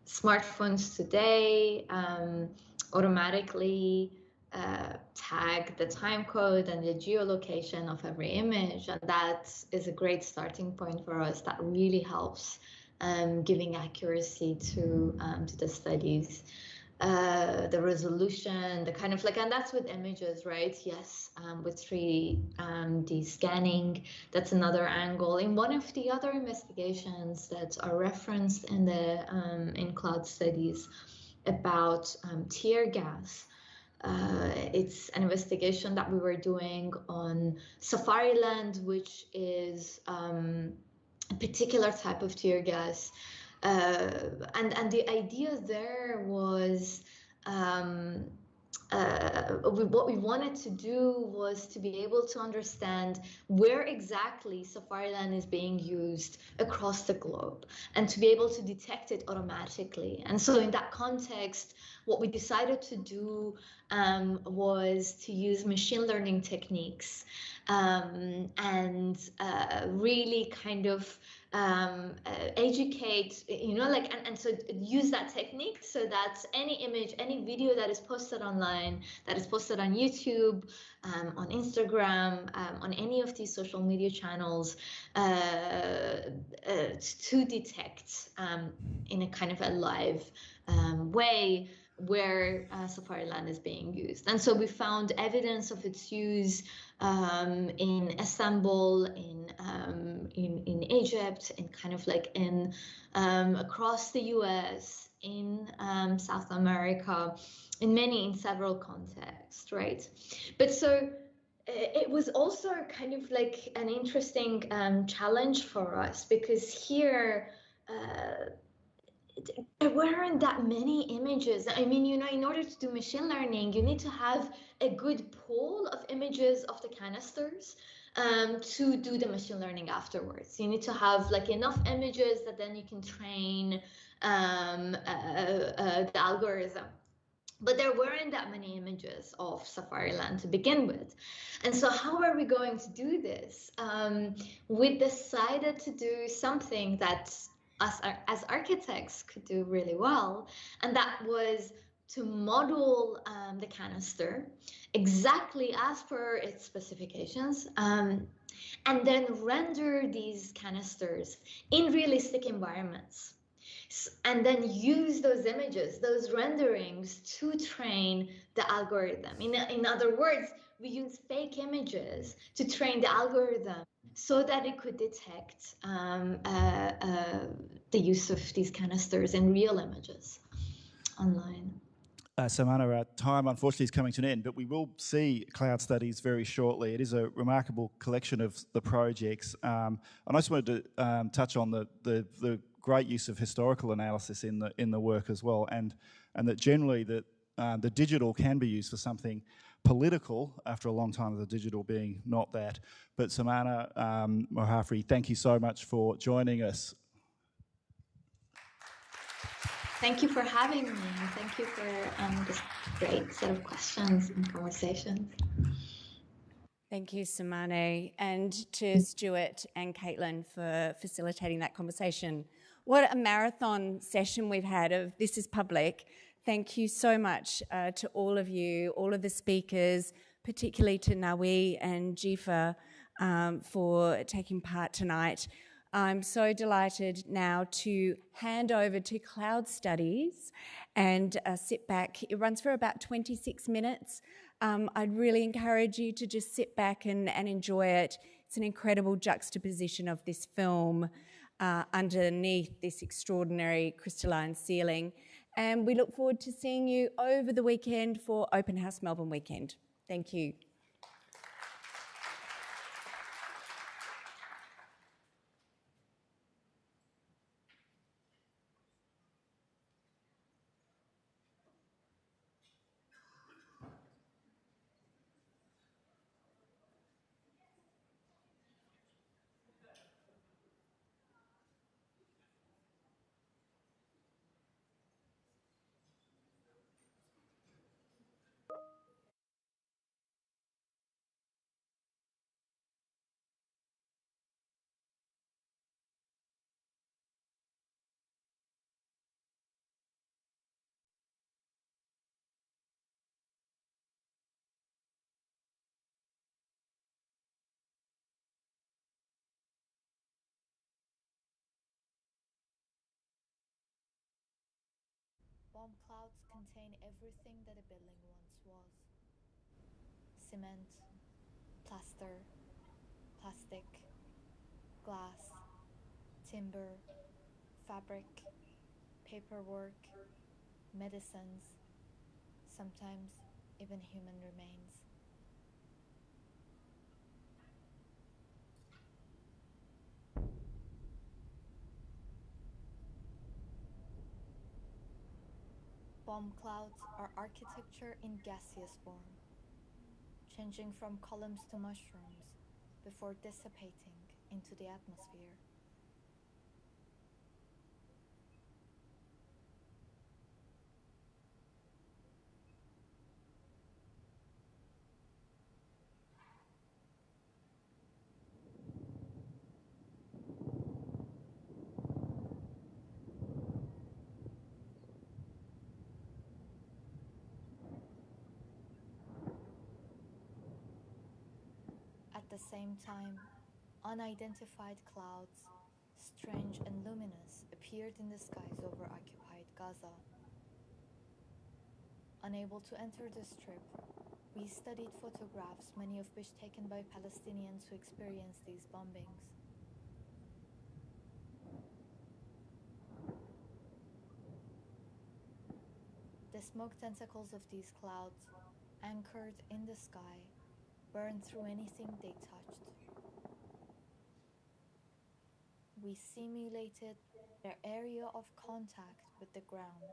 Smartphones today automatically tag the time code and the geolocation of every image, and that is a great starting point for us. That really helps giving accuracy to the studies. the resolution, the kind of like, and that's with images, right? Yes, with 3D scanning, that's another angle. In one of the other investigations that are referenced in the in cloud studies about tear gas, it's an investigation that we were doing on Safariland, which is a particular type of tear gas. And the idea there was what we wanted to do was to be able to understand where exactly Safariland is being used across the globe and to be able to detect it automatically. And so in that context, what we decided to do was to use machine learning techniques and really kind of educate, like, and so use that technique so that any image, any video that is posted online, that is posted on YouTube, on Instagram, on any of these social media channels, to detect in a kind of a live way where Safariland is being used. And so we found evidence of its use in Istanbul, in Egypt, in kind of like in across the US, in South America, in several contexts, right? But so it was also kind of like an interesting challenge for us, because here there weren't that many images. I mean, in order to do machine learning, you need to have a good pool of images of the canisters to do the machine learning afterwards. You need to have like enough images that then you can train the algorithm. But there weren't that many images of Safariland to begin with. And so how are we going to do this? We decided to do something that us as architects could do really well, and that was to model the canister exactly as per its specifications, and then render these canisters in realistic environments, and then use those images, those renderings, to train the algorithm. In other words, we use fake images to train the algorithm so that it could detect the use of these canisters in real images online. Simone, our time unfortunately is coming to an end, but we will see cloud studies very shortly. It is a remarkable collection of the projects. And I just wanted to touch on the great use of historical analysis in the work as well, and that generally that the digital can be used for something political after a long time of the digital being not that. But Simone Moafi, thank you so much for joining us. Thank you for having me, and thank you for this great set of questions and conversations. Thank you, Simone, and to Stuart and Caitlin for facilitating that conversation. What a marathon session we've had of This is Public. Thank you so much to all of you, all of the speakers, particularly to Nawi and Jifa for taking part tonight. I'm so delighted now to hand over to Cloud Studies and sit back. It runs for about 26 minutes. I'd really encourage you to just sit back and enjoy it. It's an incredible juxtaposition of this film underneath this extraordinary crystalline ceiling. And we look forward to seeing you over the weekend for Open House Melbourne Weekend. Thank you. Bomb clouds contain everything that a building once was. Cement, plaster, plastic, glass, timber, fabric, paperwork, medicines, sometimes even human remains. Bomb clouds are architecture in gaseous form, changing from columns to mushrooms before dissipating into the atmosphere. At the same time, unidentified clouds, strange and luminous, appeared in the skies over occupied Gaza. Unable to enter the Strip, we studied photographs, many of which taken by Palestinians who experienced these bombings. The smoke tentacles of these clouds, anchored in the sky, burned through anything they touched. We simulated their area of contact with the ground